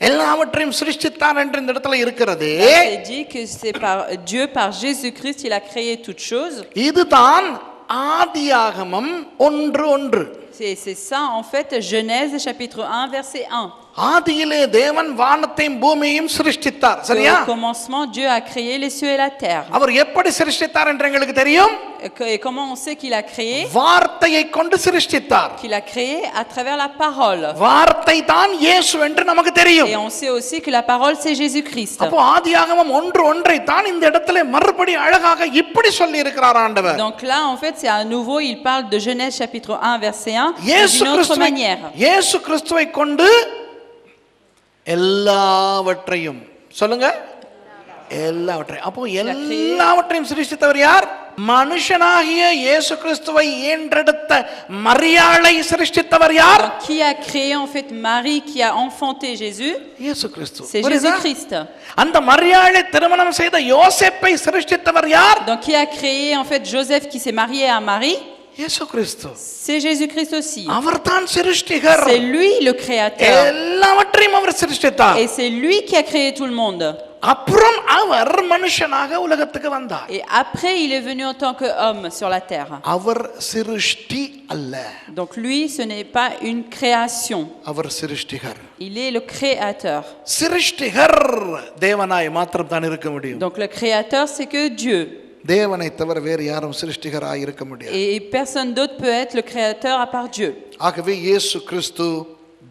எல்லாவற்றையும் சிருஷ்டித்தார் என்று இந்த இடத்துல இருக்கிறது. C'est dit que c'est par Dieu, par Jésus-Christ, il a créé toutes choses. இதுதான் ஆதியாகமம் 1:1. C'est ça en fait Genèse chapitre 1 verset 1. ஆதியிலே தேவன் வானத்தையும் பூமியையும் சிருஷ்டித்தார். சரியா? Au commencement Dieu a créé les cieux et la terre. அவர் எப்படி சிருஷ்டித்தார் என்று எங்களுக்கு தெரியும். Et comment on sait qu'il a créé? வார்த்தையை கொண்டு சிருஷ்டித்தார். Qu'il a créé à travers la parole. வார்த்தை தான் இயேசு என்று நமக்கு தெரியும். Et on sait aussi que la parole c'est Jésus-Christ. அப்போ ஆதியாகமம் 1:1 தான் இந்த இடத்துல மறுபடி அழகாக இப்படி சொல்லி இருக்கிறார் ஆண்டவர். Donc là en fait c'est à nouveau il parle de Genèse chapitre 1 verset 1 d'une autre manière. இயேசு கிறிஸ்துவை கொண்டு எல்லாவற்றையும் சொல்லுங்க, எல்லாவற்றையும். அப்போ எல்லாவற்றையும் சிருஷ்டித்தவர் யார்? மனுஷனாகிய இயேசு கிறிஸ்துவை ஈன்றெடுத்த மரியாளை சிருஷ்டித்தவர் யார்? Donc, qui a créé en fait Marie, qui a enfanté Jésus? இயேசு கிறிஸ்து. C'est Jésus-Christ. அந்த மரியாளை திருமணம் செய்த யோசேப்பை சிருஷ்டித்தவர் யார்? Donc qui a créé en fait Joseph qui s'est marié à Marie? இயேசு கிறிஸ்து. C'est Jésus-Christ aussi. அவர்தான் சிருஷ்டிகர். C'est lui le créateur. எல்லாவற்றையும் அவர் சிருஷ்டித்தார். Et c'est lui qui a créé tout le monde. அப்புறம் அவர் மனுஷனாக உலகத்துக்கு வந்தார். Et après il est venu en tant qu'homme sur la terre. அவர் சிருஷ்டி அல்ல. Donc lui ce n'est pas une création. அவர் சிருஷ்டிகர். Il est le créateur. சிருஷ்டிகர் தேவனாய் மாத்திரம் தான் இருக்க முடியும். Donc le créateur c'est que Dieu. தேவனை தவிர வேறு யாரும் சிருஷ்டிகராய் இருக்க முடியாது. Et personne d'autre peut être le créateur à part Dieu. ஆகவே இயேசு கிறிஸ்து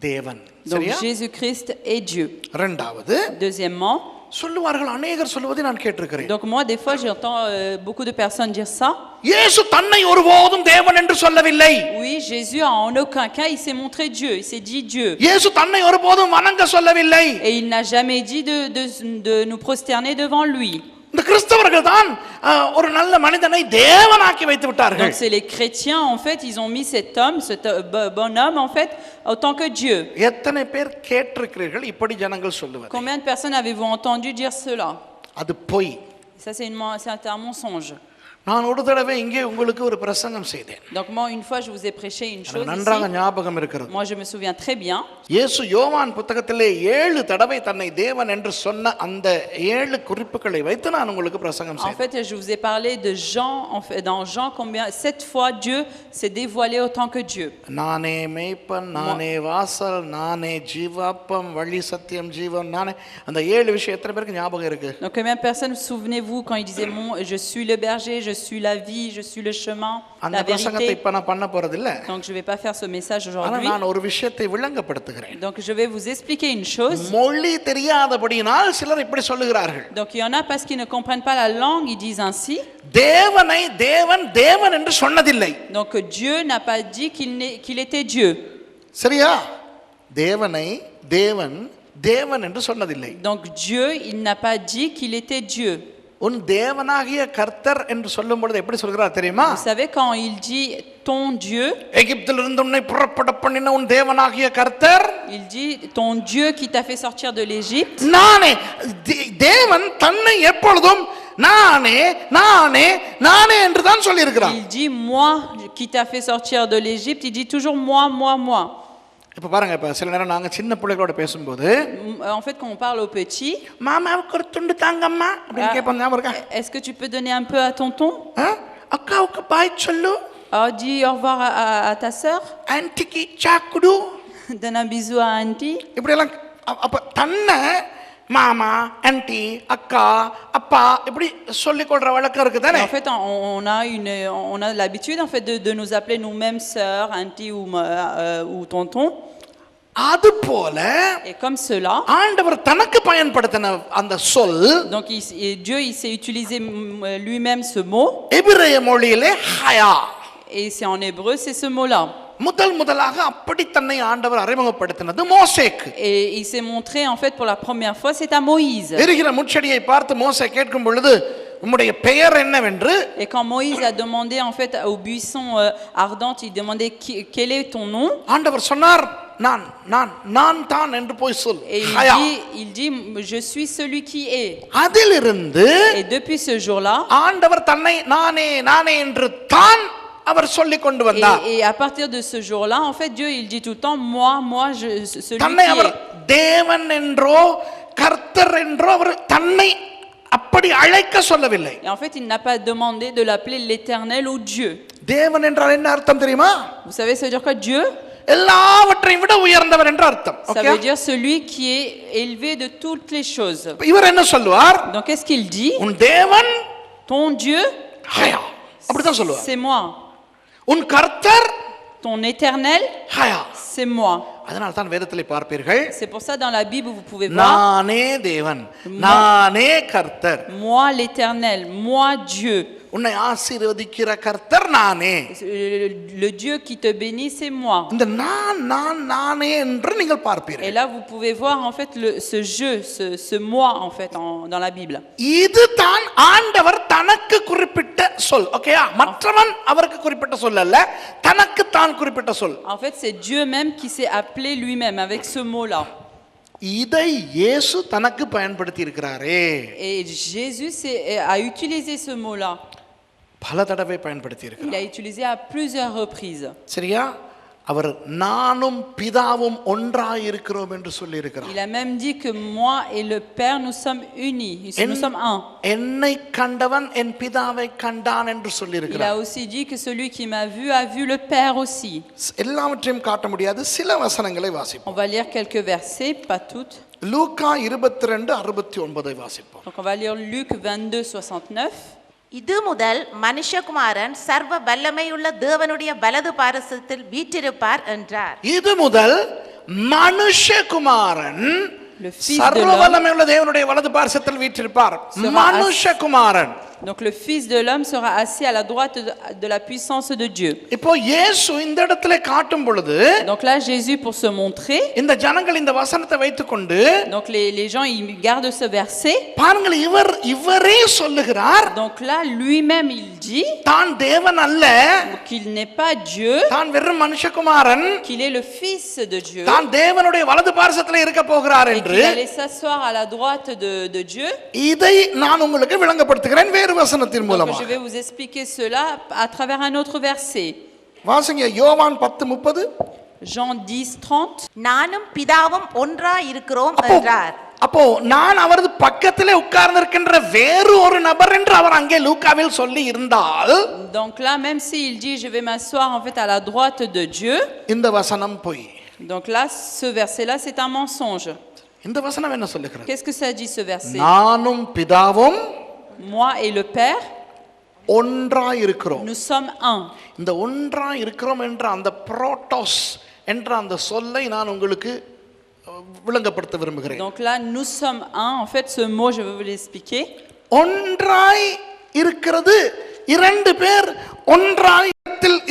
தேவன். Donc சரியா? Jésus-Christ est Dieu. இரண்டாவது Deuxièmement, சொல்லுவார்கள், அநேகர் சொல்வதை நான் கேட்டிருக்கிறேன். donc moi des fois j'entends beaucoup de personnes dire ça. இயேசு தன்னை ஒருபோதும் தேவன் என்று சொல்லவில்லை. Oui, Jésus en aucun cas il s'est montré Dieu, il s'est dit Dieu. இயேசு தன்னை ஒருபோதும் வணங்க சொல்லவில்லை. Et il n'a jamais dit de nous prosterner devant lui. இந்த கிறிஸ்தவர்கள் தான் ஒரு நல்ல மனிதனை தேவனாக்கி வைத்து விட்டார்கள். Donc c'est les chrétiens en fait, ils ont mis cet homme, bonhomme en fait en tant que Dieu. எத்தனை பேர் கேட்டிருக்கிறீர்கள் இப்படி ஜனங்கள் சொல்லுவது? Combien de personnes avez-vous entendu dire cela? அது பொய். Ça c'est un mensonge. நான் ஒரு தடவை இங்கே உங்களுக்கு ஒரு பிரசங்கம் செய்தேன். Donc moi une fois je vous ai prêché une chose நன்றாக ici. ஞாபகம் இருக்கிறது. Moi je me souviens très bien. இயேசு யோவான் புத்தகத்திலே 7 தடவை தன்னை தேவன் என்று சொன்ன அந்த 7 குறிப்புகளை வைத்து நான் உங்களுக்கு பிரசங்கம் En செய்தேன். fait, je vous ai parlé de Jean, en fait, dans Jean, 7 fois Dieu s'est dévoilé autant que Dieu. நானே மேய்ப்பன், நானே வாசல், நானே ஜீவாப்பம், வழி சத்தியம் ஜீவன், நானே. அந்த 7 விஷயம் எத்தனை பேருக்கு ஞாபகம் இருக்கு? Donc combien de personnes souvenez-vous quand il disait je suis le berger, je suis la vie, je suis le chemin, அந்த la பிரசங்கத்தை vérité. இப்ப நான் பண்ண போறது இல்ல. Donc je vais pas faire ce message ஆனா aujourd'hui. நான் ஒரு விஷயத்தை விளங்கப்படுத்துகிறேன். Donc je vais vous expliquer une chose. மொழி தெரியாதபடியினால் சிலர் இப்படி சொல்லுகிறார்கள். Donc il y en a parce qu'ils ne comprennent pas la langue, ils disent ainsi. தேவனை தேவன் தேவன் என்று சொன்னதில்லை. Donc Dieu n'a pas dit qu'il était Dieu. சரியா? தேவனை தேவன் தேவன் என்று சொன்னதில்லை. Donc Dieu, il n'a pas dit qu'il était Dieu. உன் தேவனாகிய கர்த்தர் என்று சொல்லும் பொழுது எப்படி சொல்கிறார் தெரியுமா? Vous savez quand il dit ton Dieu, எகிப்திலிருந்து உன்னை புறப்பட பண்ணின உன் தேவனாகிய கர்த்தர், il dit ton Dieu qui t'a fait sortir de l'Égypte. நானே. தேவன் தன்னை எப்பொழுதும் நானே நானே நானே என்று தான் சொல்லி இருக்கிறார். Il dit moi qui t'a fait sortir de l'Égypte, il dit toujours moi, moi, moi. இப்ப பாருங்க, இப்ப சில நேரம் நாங்க சின்ன பிள்ளைகளோட பேசும்போது En fait quand on parle aux petits, மாமாவுக்கு ஒரு துண்டு தாங்கம்மா அப்படின்னு கேட்போம். ஞாபகம் இருக்கா? est-ce que tu peux donner un peu à tonton? அக்காவுக்கு பாய் சொல்லு, Dis au revoir à ta sœur. ஆன்ட்டிக்கு சாக்குடு, Donne un bisou à auntie. இப்படி எல்லாம். அப்ப தன்னை மாமா, ஆன்ட்டி, அக்கா, அப்பா இப்படி சொல்லிக் கொள்ற வழக்கம் இருக்கு தானே? En fait on a l'habitude en fait de nous appeler nous-mêmes sœurs, auntie ou tonton. அது போல Et comme cela, ஆண்டவர் தனக்கு பயன்படுத்தின அந்த சொல், donc Dieu il s'est utilisé lui-même ce mot. எபிரேய மொழியிலே ஹயா. Et c'est en hébreu, c'est ce mot-là. முதலாக அப்படி தன்னை ஆண்டவர் அறிமுகப்படுத்தினது மோசேக்கு. Et il s'est montré en fait pour la première fois, c'est à Moïse. எரிகிற முட்செடியை பார்த்து மோசே கேட்கும் பொழுது உம்முடைய பெயர் என்னவென்று, Et quand Moïse a demandé en fait au buisson ardent, il demandait quel est ton nom? ஆண்டவர் சொன்னார் நான் நான் நான் தான் என்று போய் சொல். Et ஹயா. il dit je suis celui qui est. அதிலிருந்து Et depuis ce jour-là, ஆண்டவர் தன்னை நானே நானே என்று தான் அவர் சொல்லிக் கொண்டு வந்தார். et à partir de ce jour-là, en fait, Dieu, il dit tout le temps, moi, celui தன்னை qui அவர் est. தேவன் என்றோ கர்த்தர் என்றோ அவர் தன்னை அப்படி அழைக்க சொல்லவில்லை. Et en fait, il n'a pas demandé de l'appeler l'Éternel ou Dieu. தேவன் என்றால் என்ன அர்த்தம் தெரியுமா? Vous savez, ça veut dire quoi, Dieu? எல்லாவற்றையும் விட உயர்ந்தவர் என்று அர்த்தம். Ça veut dire celui qui est élevé de toutes les choses. இவர் என்ன சொல்லுவார்? Donc, qu'est-ce qu'il dit? உன் தேவன் Ton Dieu, ஹயா அப்படிதான் சொல்லுவார். c'est moi. உன் கர்த்தர் Ton Éternel, ஹயா. c'est moi. அதனால தான் வேதத்திலே பார்ப்பீர்கள், C'est pour ça dans la Bible, vous pouvez voir, நானே தேவன், நானே கர்த்தர். moi l'Éternel, moi Dieu. உன்னை ஆசீர்வதிக்கிற கர்த்தர் நானே. Le Dieu qui te bénit, c'est moi. இந்த நானே என்று நீங்கள் பார்ப்பீர்கள். Et là, vous pouvez voir en fait ce jeu, ce moi en fait dans la Bible. இதுதான் ஆண்டவர் தனக்கு குறிப்பிட்ட சொல். ஓகேயா? மற்றவன் அவருக்கு குறிப்பிட்ட சொல் அல்ல, தனக்கு தான் குறிப்பிட்ட சொல். En fait, c'est Dieu même qui s'est appelé lui-même avec ce mot-là. இதை இயேசு தனக்கு பயன்படுத்தி இருக்கிறாரே. Et Jésus a utilisé ce mot-là. பல தடவை பயன்படுத்தி Il இருக்கிறார். a utilisé à plusieurs reprises. சரியா? அவர் நானும் பிதாவும் ஒன்றாய் இருக்கிறோம் என்று சொல்லி இருக்கிறார். Il a même dit que moi et le Père nous sommes unis, nous sommes un. என்னை கண்டவன் என் பிதாவை கண்டான் என்று சொல்லி Il a இருக்கிறார். aussi dit que celui qui m'a vu a vu le Père aussi. எல்லாவற்றையும் காட்ட முடியாது, சில வசனங்களை வாசிப்போம். On va lire quelques versets, pas toutes. லூக்கா 22:69 வாசிப்போம். Donc on va lire Luc 22:69. இது முதல் மனுஷகுமாரன் சர்வ வல்லமையுள்ள தேவனுடைய வலது பாரசத்தில் வீற்றிருப்பார் என்றார். இது முதல் மனுஷகுமாரன் Le fils de சர்வ l'homme. வல்லமையுள்ள தேவனுடைய வலது பார்சத்தில் வீற்றிருப்பார். மனுஷகுமாரன். Donc le Fils de l'homme sera assis à la droite de la puissance de Dieu. இப்போ இயேசு இந்த இடத்துல காட்டும் பொழுது, Donc là Jésus, pour se montrer, இந்த ஜனங்கள் இந்த வசனத்தை வைத்துக்கொண்டு, donc les gens ils gardent ce verset. பாருங்கள், இவரே சொல்லுகிறார், Donc là lui-même il dit தான் தேவன் அல்ல, qu'il n'est pas Dieu, தான் வெறும் மனுஷகுமாரன், qu'il est le Fils de Dieu, தான் தேவனுடைய வலது பார்சத்தில் இருக்க போகிறார் et என்று. qu'il allait s'asseoir à la droite de Dieu. இதை நான் உங்களுக்கு விளங்கப்படுத்துகிறேன் வேறு வசனத்தின் Donc மூலமாக. je vais vous expliquer cela à travers un autre verset. வாசிங்க யோவான் 10:30. Jean 10:30. நானும் பிதாவும் ஒன்றாய் இருக்கிறோம் அப்போ என்றார். அப்போ நான் அவரது பக்கத்திலே உட்கார்ந்திருக்கின்ற வேறு ஒரு நபர் என்று அவர் அங்கே லூக்காவில் சொல்லி இருந்தால், Donc là, même s'il dit je vais m'asseoir en fait à la droite de Dieu, இந்த வசனம் பொய். donc là, ce verset-là, c'est un mensonge. இந்த வசனம் என்ன சொல்லுகிறது? Qu'est-ce que ça dit ce verset? நானும் பிதாவும் Moi et le Père, ஒன்றாய் இருக்கிறோம். nous sommes un. இந்த ஒன்றாய் இருக்கிறோம் என்ற அந்த புரோட்டோஸ் என்ற அந்த சொல்லை நான் உங்களுக்கு விளங்கப்படுத்த விரும்புகிறேன். Donc là, nous sommes un. En fait, ce mot, je vais vous l'expliquer. ஒன்றாய் இருக்கிறது, இரண்டு பேர் ஒன்றாய்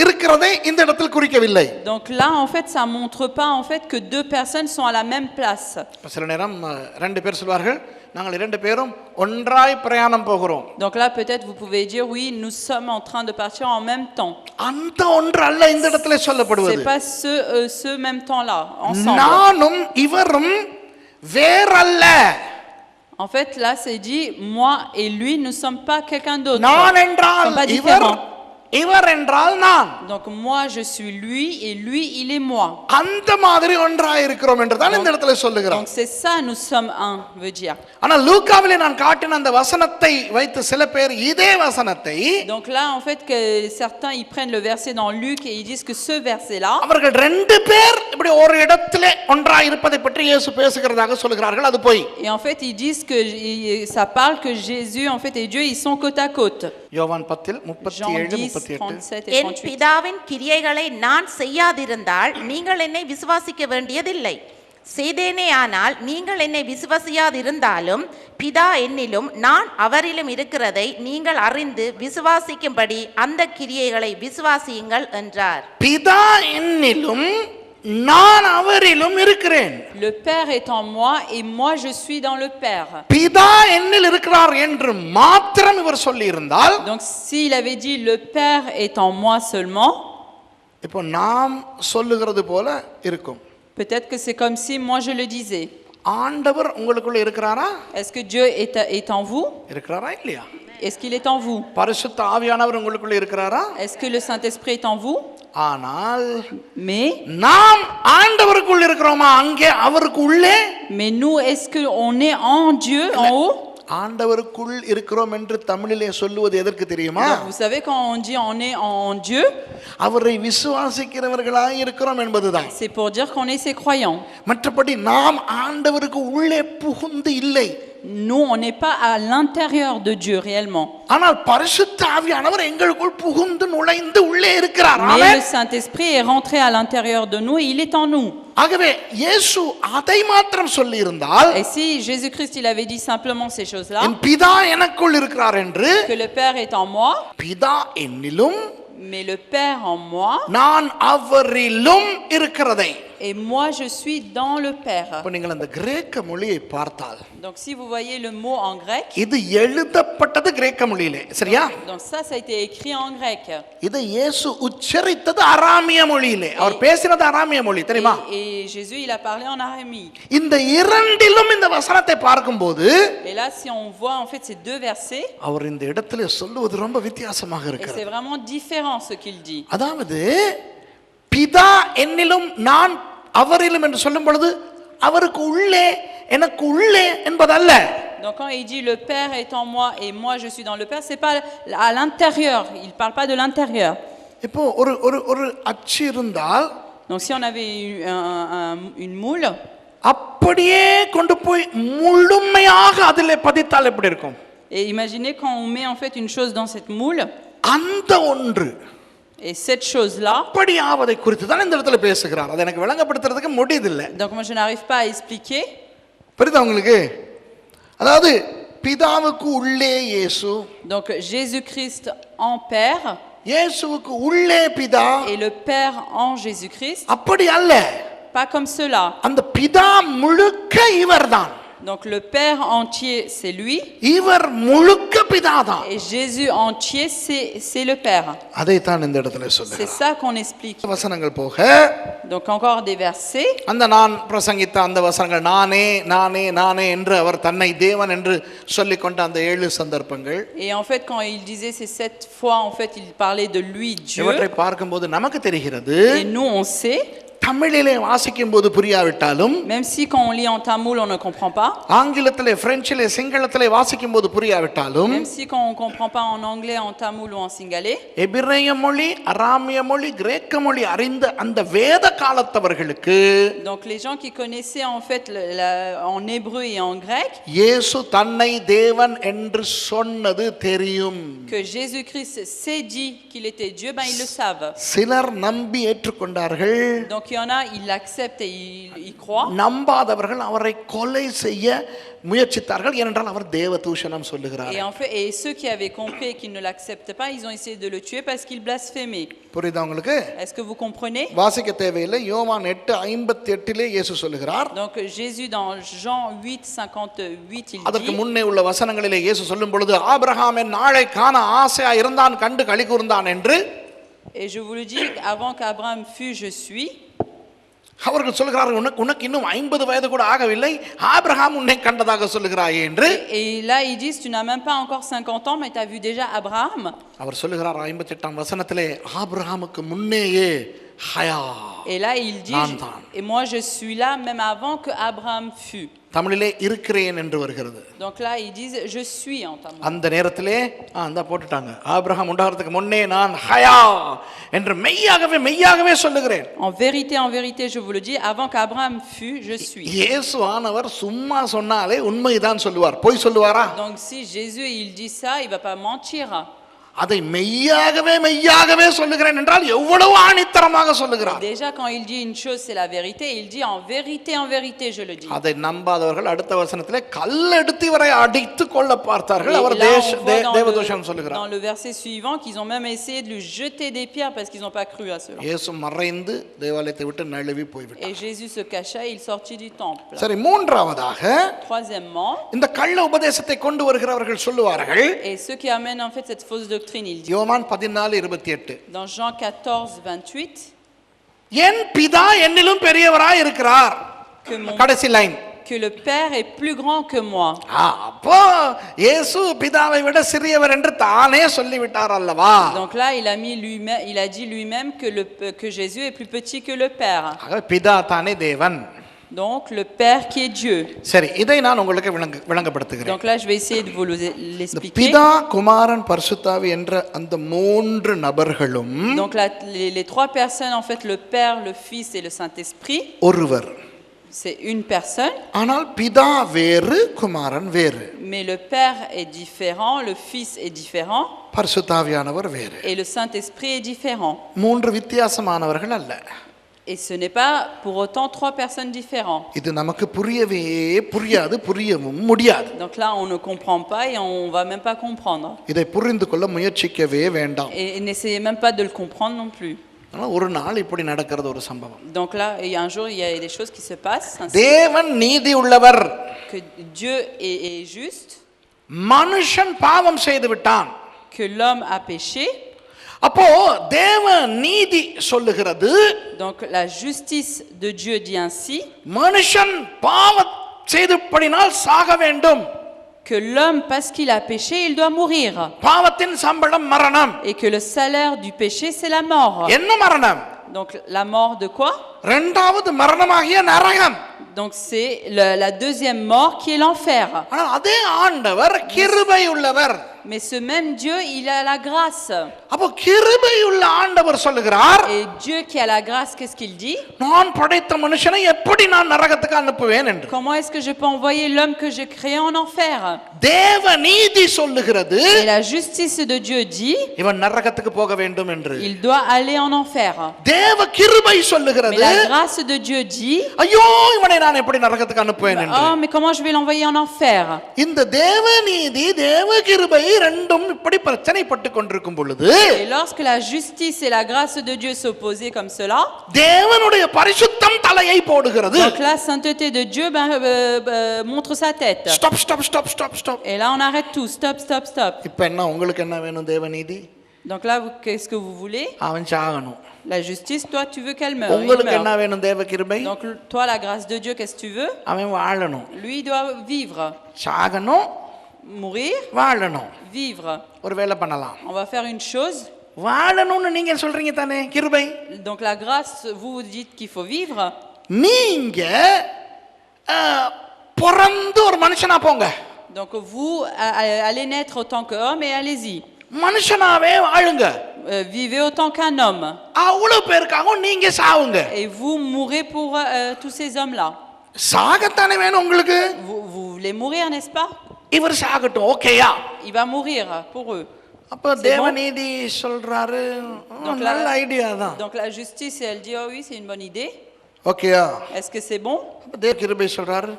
இருக்கிறதை இந்த இடத்தில் குறிக்கவில்லை. Donc là, en fait, ça montre pas en fait que deux personnes sont à la même place. சில நேரம் ரெண்டு பேர் சொல்வார்கள், நாங்கள் இரண்டு பேரும் ஒன்றாய் பிரயாணம் போகிறோம். Donc là, peut-être vous pouvez dire oui, nous sommes en train de partir en même temps. அந்த ஒன்று அல்ல இந்த இடத்துல சொல்லப்படுவது. C'est pas ce même temps-là ensemble. நானும் இவரும் வேறல்ல. En fait, là, c'est dit moi et lui, nous sommes pas quelqu'un d'autre. நான் Nous என்றால் sommes pas இவர், différents. இவர் என்றால் நான். Donc moi, je suis lui et lui, il est moi. அந்த மாதிரி ஒன்றாய் இருக்கிறோம் என்று தான் இந்த இடத்துல சொல்லுகிறார். Donc c'est ça, nous sommes un, veut dire. ஆனால் லூக்காவிலே நான் காட்டின அந்த வசனத்தை வைத்து சில பேர் இதே வசனத்தை, Donc là, en fait, que certains ils prennent le verset dans Luc et ils disent que ce verset-là, அவர்கள் ரெண்டு பேர் இப்படி ஒரு இடத்திலே ஒன்றாய் இருப்பதை பற்றி இயேசு பேசுகிறதாக சொல்கிறார்கள். அது போய். et en fait, ils disent que ça parle que Jésus, en fait, et Dieu, ils sont côte à côte. யோவான் 10 Jean 37 10, 38. 37 et என் 38. பிதாவின் கிரியைகளை நான் செய்யாதிருந்தால் நீங்கள் என்னை விசுவாசிக்க வேண்டியதில்லை. செய்தேனே ஆனால் நீங்கள் என்னை விசுவாசியாதிருந்தாலும் பிதா என்னிலும் நான் அவரிலும் இருக்கிறதை நீங்கள் அறிந்து விசுவாசிக்கும்படி அந்த கிரியைகளை விசுவாசியுங்கள் என்றார். பிதா என்னிலும் நான் அவரிலும் இருக்கிறேன். Le Père est en moi et moi je suis dans le Père. பிதா என்னில் இருக்கிறார் என்று மாத்திரம் இவர் சொல்லி இருந்தால், Donc s'il avait dit le Père est en moi seulement, இப்போ நாம் சொல்லுகிறது போல இருக்கும். peut-être que c'est comme si moi je le disais. ஆண்டவர் உங்களுக்குள்ள இருக்கிறாரா? Est-ce que Dieu est en vous? இருக்கிறாரா இல்லையா? Est-ce qu'il est en vous? பரிசுத்த ஆவியானவர் உங்களுக்குள்ள இருக்கிறாரா? Est-ce que le Saint-Esprit est en vous? ஆனால் Mais நாம் ஆண்டவருக்குள் இருக்கிறோமா அங்கே அவருக்கு உள்ளே? nous, est-ce qu'on est en Dieu, en haut? ஆண்டவருக்குள் இருக்கிறோம் என்று தமிழிலே சொல்லுவது எதற்கு தெரியுமா? Donc, vous savez quand on dit on est en Dieu, அவரை விசுவாசிக்கிறவர்களாய் இருக்கிறோம் என்பதுதான். c'est pour dire qu'on est ses croyants. மற்றபடி நாம் ஆண்டவருக்கு உள்ளே புகுந்து இல்லை. nous, on n'est pas à l'intérieur de Dieu réellement. ஆனால் பரிசுத்த ஆவியானவர் எங்களுக்குள் புகுந்து நுழைந்து உள்ளே இருக்கிறார். Mais ஆமென். le Saint-Esprit est rentré à l'intérieur de nous et il est en nous. ஆகவே இயேசு அதை மாத்திரம் சொல்லி இருந்தால் Et si Jésus-Christ, il avait dit simplement ces choses-là, என் பிதா எனக்குள் இருக்கிறார் என்று, que le Père est en moi, பிதா என்னிலும் mais le Père en moi, நான் அவரிலும் இருக்கிறதை. et moi je suis dans le Père. இப்போ நீங்கள் அந்த கிரேக்க மொழியை பார்த்தால் Donc si vous voyez le mot en grec, இது எழுதப்பட்டது கிரேக்க மொழியிலே, சரியா? donc ça a été écrit en grec. இது இயேசு உச்சரித்தது அராமிய மொழியிலே. அவர் பேசினது அராமிய மொழி, தெரியுமா? Et Jésus, il a parlé en araméen. இந்த இரண்டிலும் இந்த வசனத்தை பார்க்கும்போது Et là, si on voit en fait ces deux versets, அவர் இந்த இடத்திலே சொல்லுவது ரொம்ப வித்தியாசமாக et இருக்கிறது. c'est vraiment différent ce qu'il dit. அதாவது பிதா என்னிலும் நான் அவரிலும் என்று சொல்லும் பொழுது அவருக்கு உள்ளே எனக்கு உள்ளே என்பதல்ல. Donc quand il dit le Père est en moi et moi je suis dans le Père, c'est pas à l'intérieur, il parle pas de l'intérieur. இப்போ ஒரு ஒரு ஒரு அச்சு இருந்தால், Donc si on avait une moule, அப்படியே கொண்டு போய் முழுமையாக அதிலே பதித்தால் எப்படி இருக்கும்? et imaginez quand on met en fait une chose dans cette moule, அந்த ஒன்று et cette chose-là, அப்படியாவதை குறித்து தான் இந்த இடத்துல பேசுகிறார். அதை எனக்கு விளங்கப்படுத்துறதுக்கு முடியதில்லை. donc moi je n'arrive pas à expliquer. புரியுதா உங்களுக்கு? அதாவது பிதாவுக்கு உள்ளே இயேசு, Donc Jésus-Christ en Père இயேசுவுக்கு உள்ளே பிதா, et le Père en Jésus-Christ, அப்படி அல்ல. pas comme cela. அந்த பிதா முழுக்க இவர்தான், Donc le Père entier c'est lui இவர் முழுக்க பிதாதான். et Jésus entier c'est le Père. அதைத்தான் இந்த இடத்துல C'est சொல்லுகிறார். ça qu'on explique. வசனங்கள் போக Donc encore des versets. அந்த நான் பிரசங்கித்த அந்த வசனங்கள், நானே நானே நானே என்று அவர் தன்னை தேவன் என்று சொல்லிக்கொண்ட அந்த 7 சந்தர்ப்பங்கள், Et en fait quand il disait ces 7 fois en fait il parlait de lui Dieu. இவற்றை பார்க்கும்போது நமக்கு தெரிகிறது, Et nous on sait, தமிழிலே வாசிக்கும் போது புரியாவிட்டாலும், même si quand on lit en tamoul on ne comprend pas, ஆங்கிலத்திலே பிரெஞ்சிலே சிங்களத்திலே வாசிக்கும் போது புரியாவிட்டாலும், même si quand on comprend pas en anglais, en tamoul ou en singalais, எபிரேய மொழி, அராமிய மொழி, கிரேக்க மொழி அறிந்த அந்த வேத காலத்தவர்களுக்கு donc les gens qui connaissaient en fait en hébreu et en grec, இயேசு தன்னை தேவன் என்று சொன்னது தெரியும். que Jésus-Christ s'est dit qu'il était Dieu, ben ils le savent. சிலர் நம்பி ஏற்றுக்கொண்டார்கள், Donc il y en a, ils l'acceptent et ils croient. நம்பாதவர்கள் அவரை கொலை செய்ய முயற்சித்தார்கள், ஏனென்றால் அவர் தேவதூஷணம் சொல்லுகிறார். Et en fait, et ceux qui avaient compris et qui ne l'acceptent pas, ils ont essayé de le tuer parce qu'il blasphémait. புரியுதா உங்களுக்கு? Est-ce que vous comprenez? வாசிக்க தேவையில்லை. யோவான் 8:58 இயேசு சொல்லுகிறார். Donc Jésus dans Jean 8:58 il அதற்கு dit, முன்னே உள்ள வசனங்களிலே இயேசு சொல்லும் பொழுது, ஆபிரகாம் என் நாளை காண ஆசையா இருந்தான், கண்டு களி கூர்ந்தான் என்று, et je vous le dis, avant qu'Abraham fût, je suis. அவர்கள் சொல்கிறார்கள், உனக்கு இன்னும் 50 வயது கூட ஆகவில்லை, ஆபிரகாம் உன்னை கண்டதாக சொல்லுகிறாயே என்று. Et là ils disent, tu n'as même pas encore 50 ans mais tu as vu déjà Abraham. அவர் சொல்லுகிறார் 58ஆம் வசனத்திலே, ஆபிரகாமுக்கு முன்னேயே ஹயா. Et là il dit, Nantan. et moi je suis là même avant que Abraham fût. தமிழிலே இருக்கிறேன் என்று வருகிறது. Donc là ils disent je suis en tamoul. அந்த நேரத்திலே அந்த போட்டுட்டாங்க, ஆபிரகாம் உண்டாகிறதுக்கு முன்னே நான் ஹயா என்று மெய்யாகவே மெய்யாகவே சொல்லுகிறேன். En vérité je vous le dis, avant qu'Abraham fût, je suis. இயேசு ஆனவர் சும்மா சொன்னாலே உண்மைதான் சொல்லுவார், பொய் சொல்லுவாரா? Donc si Jésus il dit ça, il va pas mentir. அதை மெய்யாகவே மெய்யாகவே சொல்லுகிறேன் என்றால் எவ்வளவு ஆணித்தரமாக சொல்லுகிறார். Déjà quand il dit une chose c'est la vérité, il dit en vérité je le dis. அதை நம்பாதவர்கள் அடுத்த வசனத்திலே கல் எடுத்து இவரை அடித்து கொள்ள பார்த்தார்கள், Et our là, on voit தேவதூஷணம் சொல்லுகிறார். dans le verset suivant qu'ils ont même essayé de lui jeter des pierres parce qu'ils n'ont pas cru à cela. இயேசு மறைந்து தேவாலயத்தை விட்டு நழுவி போய்விட்டார். Et Jésus se cacha et il sortit du temple. சரி, மூன்றாவதாக Troisièmement, இந்த கள்ள உபதேசத்தை கொண்டு வருகிறவர்கள் சொல்லுவார்கள், et ceux qui amènent en fait cette fausse doctrine, il dit யோவான் 14:28, dans Jean 14:28 என் பிதா என்னிலும் பெரியவராய் இருக்கிறார். que கடைசி line, que le Père est plus grand que moi. அப்போ இயேசு பிதாவை விட சிறியவர் என்று தானே சொல்லிவிட்டார் அல்லவா? Donc là, il a dit lui-même que Jésus est plus petit que le Père. பிதா தானே தேவன். Donc le Père qui est Dieu. சரி, இதை நான் உங்களுக்கு விளங்கப்படுத்துகிறேன். Donc là, je vais essayer de vous l'expliquer. பிதா, குமாரன், பரிசுத்தாவி என்ற அந்த 3 நபர்களும் Donc là, les 3 personnes, en fait, le Père, le Fils et le Saint-Esprit, ஒருவர். c'est une personne, ஆனால் பிதா வேறு குமாரன் வேறு, mais le Père est différent, le Fils est différent பரிசுத்தாவியானவர் வேறு. et le Saint-Esprit est différent. மூன்று வித்தியாசமானவர்கள் அல்ல. Et ce n'est pas pour autant trois personnes différentes. இது நமக்கு புரியவே புரியாது, புரியவும் முடியாது. Donc là, on ne comprend pas et on va même pas comprendre. இதை புரிந்து கொள்ள முயற்சிக்கவே வேண்டாம். Et n'essayez même pas de le comprendre non plus. ஒரு நாள் இப்படி நடக்கிறது ஒரு சம்பவம். Donc là, un jour, il y a des choses qui se passent. Ainsi தேவன் நீதி உள்ளவர். que Dieu est juste, மனுஷன் பாவம் செய்து விட்டான். que l'homme a péché. அப்போ தேவ நீதி சொல்லுகிறது, Donc la justice de Dieu dit ainsi, மனுஷன் பாவம் செய்தபடினால் சாக வேண்டும். que l'homme, parce qu'il a péché, il doit mourir. பாவத்தின் சம்பளம் மரணம். Et que le salaire du péché, c'est la mort. என்ன மரணம்? Donc la mort de quoi? இரண்டாவது மரணமாகிய நரகம். Donc c'est la deuxième mort qui est l'enfer. ஆனால் அதே ஆண்டவர் கிருபை உள்ளவர். Mais ce même Dieu, il a la grâce. அப்போ கிருபை உள்ள ஆண்டவர் சொல்லுகிறார், Et Dieu qui a la grâce, qu'est-ce qu'il dit? நான் படைத்த மனுஷனை எப்படி நான் நரகத்துக்கு அனுப்புவேன் என்று. Comment est-ce que je peux envoyer l'homme que j'ai créé en enfer? தேவ நீதி சொல்லுகிறது, Et la justice de Dieu dit, இவன் நரகத்துக்கு போக வேண்டும் என்று. il doit aller en enfer. தேவ கிருபை Mais சொல்லுகிறது, la grâce de Dieu dit, ஐயோ இவனை நான் எப்படி நரகத்துக்கு அனுப்புவேன் என்று. oh, mais comment je vais l'envoyer en enfer? இந்த தேவ நீதி தேவ கிருபை ரெண்டும் இப்படி பிரச்சனைப்பட்டு கொண்டிருக்கும் பொழுது, Et lorsque la justice et la grâce de Dieu s'opposaient comme cela, தேவனுடைய பரிசுத்தம் தலையை போடுகிறது. donc la sainteté de Dieu montre sa tête. Stop stop stop stop stop. Et là on arrête tout, stop, stop, stop. இப்போ என்ன உங்களுக்கு என்ன வேணும்? தேவ நீதி. Donc là, qu'est-ce que vous voulez? அவன் சாகணும். La justice, toi tu veux qu'elle meure. Il உங்களுக்கு என்ன meurt. வேணும்? தேவ கிருபை. Donc toi, la grâce de Dieu, qu'est-ce que tu veux? அவன் வாழணும். Lui il doit vivre, சாகணும், mourir, வாழணும். vivre. ஒரு வேலை பண்ணலாம். On va faire une chose. வாழணும்னு நீங்க சொல்றீங்க தானே, கிருபை. Donc la grâce, vous dites qu'il faut vivre. நீங்க பிறந்து ஒரு மனுஷனா போங்க. Donc vous allez naître autant qu'homme et allez-y. மனுஷனாவே வாழுங்க. Vivez autant qu'un homme. அவ்வளவு பேருக்காக நீங்க சாவுங்க. Et vous mourrez pour tous ces hommes-là. சாகத்தானே வேணும் உங்களுக்கு. Vous voulez mourir, n'est-ce pas? இவர் சாகட்டும், ஓகேயா? Il va mourir pour eux. அப்ப தேவநீதி சொல்றாரு, நல்ல ஐடியா தான். Donc la justice, elle dit, oh oui, c'est une bonne idée. ஓகேயா? Est-ce que c'est bon? தேவ கிருபை சொல்றாரு,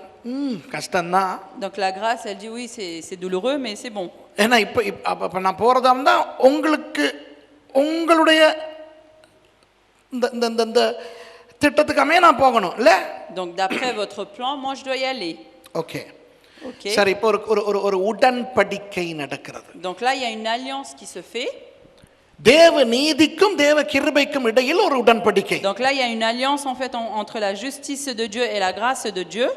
கஷ்டம்தான். Donc la grâce, elle dit, oui, c'est douloureux, mais c'est bon. ஏன்னா இப்ப நான் போறதா இருந்தா உங்களுக்கு உங்களுடைய இந்த திட்டத்துக்காமே நான் போகணும் இல்ல? Donc d'après votre plan, moi je dois y aller. Okay. Okay. சரி, இப்போ ஒரு உடன்படிக்கை நடக்கிறது. Donc là, il y a une alliance qui se fait. தேவ நீதிக்கும் தேவ கிருபைக்கும் இடையில் ஒரு உடன்படிக்கை. Donc là, il y a une alliance en fait entre la justice de Dieu et la grâce de Dieu.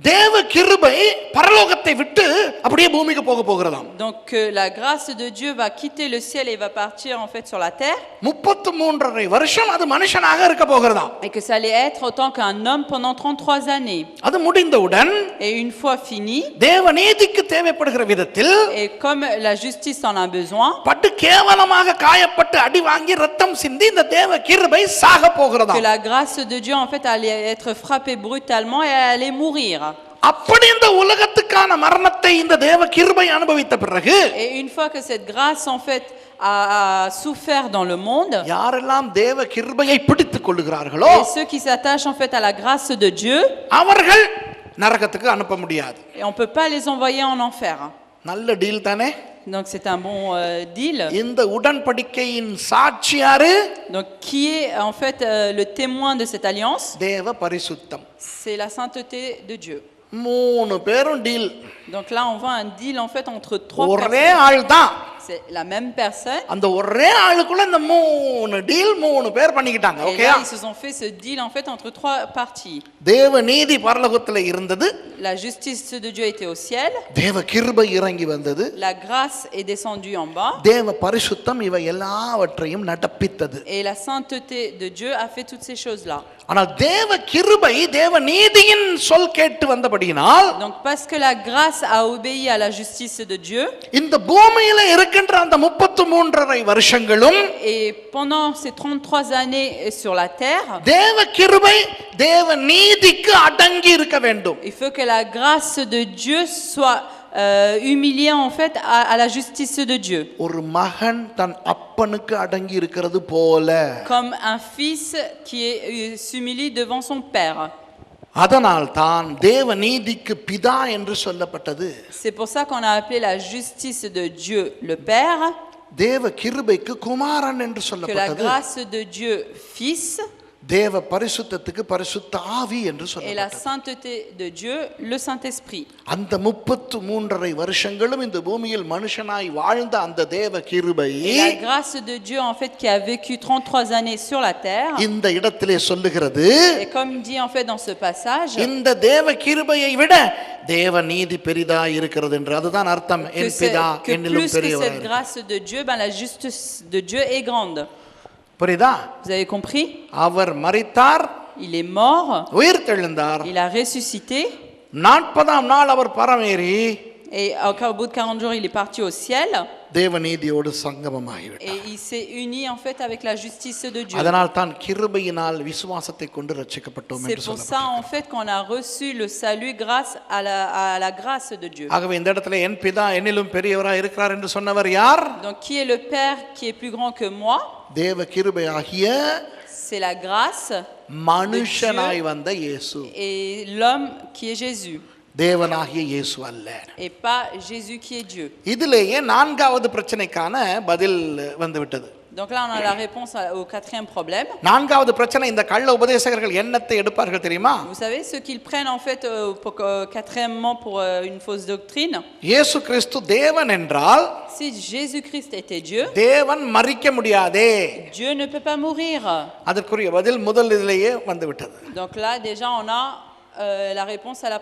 தேவ கிருபை பரலோகத்தை விட்டு அப்படியே பூமிக்கு போகிறதாம். Donc la grâce de Dieu va quitter le ciel et va partir en fait sur la terre. 33 வருஷம் அது மனுஷனாக இருக்க போகிறதாம். Et que ça allait être autant qu'un homme pendant 33 années. அது முடிந்தவுடன் Et une fois fini, தேவ நீதிக்கு தேவைப்படுகிற விதத்தில், et comme la justice en a besoin, பட்டு கேவலமாக காயப்பட்டு அடி வாங்கி ரத்தம் சிந்தி இந்த தேவ கிருபை சாக போகிறதாம். que la grâce de Dieu en fait allait être frappée brutalement et elle allait mourir. அப்படி இந்த உலகத்துக்கான மரணத்தை இந்த தேவ கிருபை அனுபவித்த பிறகு, Et une fois que cette grâce en fait a souffert dans le monde, யாரெல்லாம் தேவ கிருபையை பிடித்துக் கொள்ளுகிறார்களோ, et ceux qui s'attachent en fait à la grâce de Dieu, அவர்கள் நரகத்துக்கு அனுப்ப முடியாது. et on peut pas les envoyer en enfer. நல்ல deal தானே? Donc c'est un bon deal. இந்த உடன்படிக்கையின் சாட்சி யாரு? Donc qui est en fait le témoin de cette alliance? தேவ பரிசுத்தம். C'est la sainteté de Dieu. 3 பேரும் deal. Donc là on voit un deal en fait entre 3 ஒரே personnes. ஆள் தான். C'est la même personne. அந்த ஒரே ஆளுக்குள்ள இந்த 3 டீல் 3 பேர் பண்ணிக்கிட்டாங்க. Et okay? là ils se sont fait ce deal en fait entre 3 parties. தேவ நீதி பரலோகத்துல இருந்தது. La justice de Dieu était au ciel. தேவ கிருபை இறங்கி வந்தது. La grâce est descendue en bas. தேவ பரிசுத்தம் இவை எல்லாவற்றையும் நடப்பித்தது. Et la sainteté de Dieu a fait toutes ces choses-là. ஆனால் தேவ கிருபை தேவ நீதியின் சொல் கேட்டு வந்தபடியினால், Donc parce que la grâce a obéi à la justice de Dieu, இந்த பூமியில இருக்கிற வருகின்ற அந்த 33.5 வருஷங்களும் Et pendant ces 33 années sur la terre, தேவ கிருபை தேவ நீதிக்கு அடங்கி இருக்க வேண்டும். il faut que la grâce de Dieu soit humiliée en fait à la justice de Dieu. ஒரு மகன் தன் அப்பனுக்கு அடங்கி இருக்கிறது போல. Comme un fils qui s'humilie devant son père. அதனால் தான் தேவ நீதிக்கு பிதா என்று சொல்லப்பட்டது. C'est pour ça qu'on a appelé la justice de Dieu le Père, தேவ கிருபைக்கு குமாரன் என்று que la சொல்லப்பட்டது. grâce de Dieu Fils தேவ பரிசுத்தத்துக்கு பரிசுத்த ஆவி என்று et la சொல்லப்பட்டது. sainteté de Dieu le Saint-Esprit. அந்த 33.5 வருஷங்களும் இந்த பூமியில் மனுஷனாய் வாழ்ந்த அந்த தேவ கிருபை Et la grâce de Dieu en fait qui a vécu 33 années sur la terre. இந்த இடத்திலே சொல்லுகிறது, Et comme dit en fait dans ce passage, இந்த தேவ கிருபையை விட தேவ நீதி பெரிதாய் இருக்கிறது என்று. அதுதான் அர்த்தம். que, என் பிதா que என்னிலும் plus que cette பெரியவர். grâce de Dieu, ben la justice de Dieu est grande. புரியுதா? Vous avez compris? அவர் மரித்தார், Il est mort, உயிர் தெழுந்தார். il a ressuscité, 40ஆம் நாள் அவர் பரமேறி et au bout de 40 jours, il est parti au ciel. தேவ நீதியோடு சங்கமமாகிவிட்டார். Et il s'est uni en fait avec la justice de Dieu. அதனால் தான் கிருபையினால் விசுவாசத்தை கொண்டு ரட்சிக்கப்பட்டோம் C'est என்று pour ça சொல்லப்பட்டது. en fait qu'on a reçu le salut grâce à la grâce de Dieu. ஆகவே இந்த இடத்துல என் பிதா என்னிலும் பெரியவராய் இருக்கிறார் என்று சொன்னவர் யார்? Donc qui est le Père qui est plus grand que moi? தேவ கிருபையாகிய C'est la grâce மனுஷனாய் வந்த இயேசு. et l'homme qui est Jésus தேவனாகிய இயேசு அல்ல. et pas Jésus qui est Dieu. இதிலேயே நான்காவது பிரச்சனைக்கான பதில் வந்துவிட்டது. Donc là on a la réponse au quatrième problème. நான்காவது பிரச்சனை, இந்த கள்ள உபதேசகர்கள் என்னத்தை எடுப்பார்கள் தெரியுமா? Vous savez ce qu'ils prennent en fait quatrièmement pour une fausse doctrine. இயேசு கிறிஸ்து தேவன் என்றால் Si Jésus-Christ était Dieu, தேவன் மரிக்க முடியாதே. Dieu ne peut pas mourir. அதற்குரிய பதில் முதல் இதிலேயே வந்துவிட்டது. Donc là déjà on a la réponse à la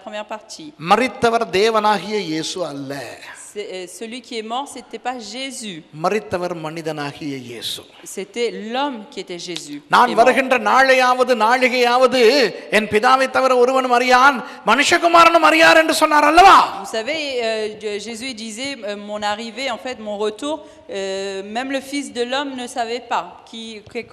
première partie. மரித்தவர் தேவனாகிய இயேசு அல்ல. Celui qui est mort, c'était pas Jésus. மரித்தவர் மனிதனாகிய இயேசு. C'était l'homme qui était Jésus. நான் வருகின்ற நாளையாவது நாழிகையாவது என் பிதாவை தவிர ஒருவனும் அறியான், மனுஷகுமாரனும் அறியார் என்று சொன்னார் அல்லவா? Vous savez, Jésus disait mon arrivée, en fait, mon retour, même le Fils de l'homme ne savait pas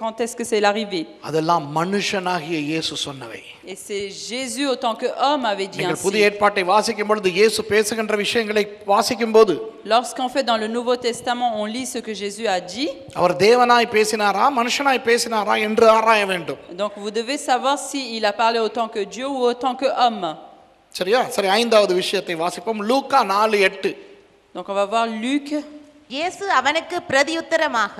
quand est-ce que c'est l'arrivée. அதெல்லாம் மனுஷனாகிய இயேசு சொன்னவை. Et c'est Jésus autant que homme avait dit நீங்கள் ainsi. புதிய ஏற்பாட்டை வாசிக்கும் பொழுது இயேசு பேசுகின்ற விஷயங்களை வாசிக்கும் போது Lorsqu'en fait dans le Nouveau Testament on lit ce que Jésus a dit, அவர் தேவனாய் பேசினாரா மனுஷனாய் பேசினாரா என்று ஆராய வேண்டும். donc vous devez savoir si il a parlé autant que Dieu ou autant que homme. சரியா? சரி, ஐந்தாவது விஷயத்தை வாசிப்போம். லூக்கா 4:8. Donc on va voir Luc. இயேசு அவனுக்கு பிரதியுத்தரமாக,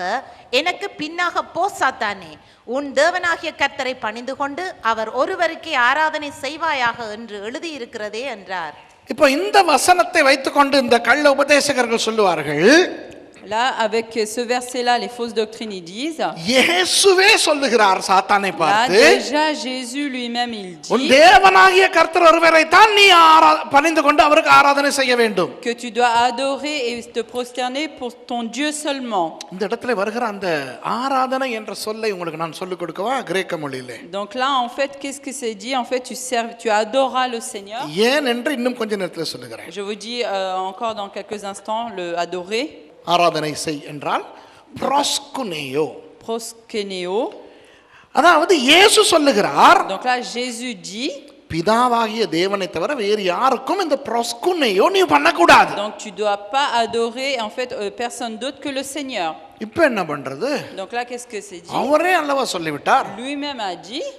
எனக்கு பின்னாக போ சாத்தானே, உன் தேவனாகிய கர்த்தரை பணிந்து கொண்டு அவர் ஒருவருக்கே ஆராதனை செய்வாயாக என்று எழுதியிருக்கிறதே என்றார். இப்போ இந்த வசனத்தை வைத்துக்கொண்டு இந்த கள்ள உபதேசகர்கள் சொல்லுவார்கள், Là, avec ce verset-là, les fausses doctrines ils disent. இயேசுவே சொல்லுகிறார் சாத்தானை Là, பார்த்து, déjà Jésus lui-même il உன் dit தேவனாகிய கர்த்தர் ஒருவரை தான் நீ பணிந்து கொண்டு அவருக்கு ஆராதனை செய்ய வேண்டும். que tu dois adorer et te prosterner pour ton Dieu seulement. இந்த இடத்துல வருகிற அந்த ஆராதனை என்ற சொல்லை உங்களுக்கு நான் சொல்லிக் கொடுக்கவா கிரேக்க மொழியிலே? Donc là, en fait, qu'est-ce que c'est dit? En fait, tu adoreras le Seigneur. ஏன் என்று இன்னும் கொஞ்ச நேரத்தில் சொல்லுகிறேன். Je vous dis encore dans quelques instants le adorer. ஆராதனை செய் என்றால் ப்ரோஸ்குனேயோ. Proskeneo. அதாவது இயேசு சொல்லுகிறார், Donc là, Jésus dit. பிதாவாகிய தேவனை தவிர வேறு யாருக்கும் இந்த ப்ரோஸ்குனேயோ நீ பண்ணக்கூடாது. Donc tu dois pas adorer en fait personne d'autre que le Seigneur. இப்போ என்ன பண்றது? Donc là, qu'est-ce que c'est dit? அவரே அல்லவா சொல்லிவிட்டார். Lui-même a dit.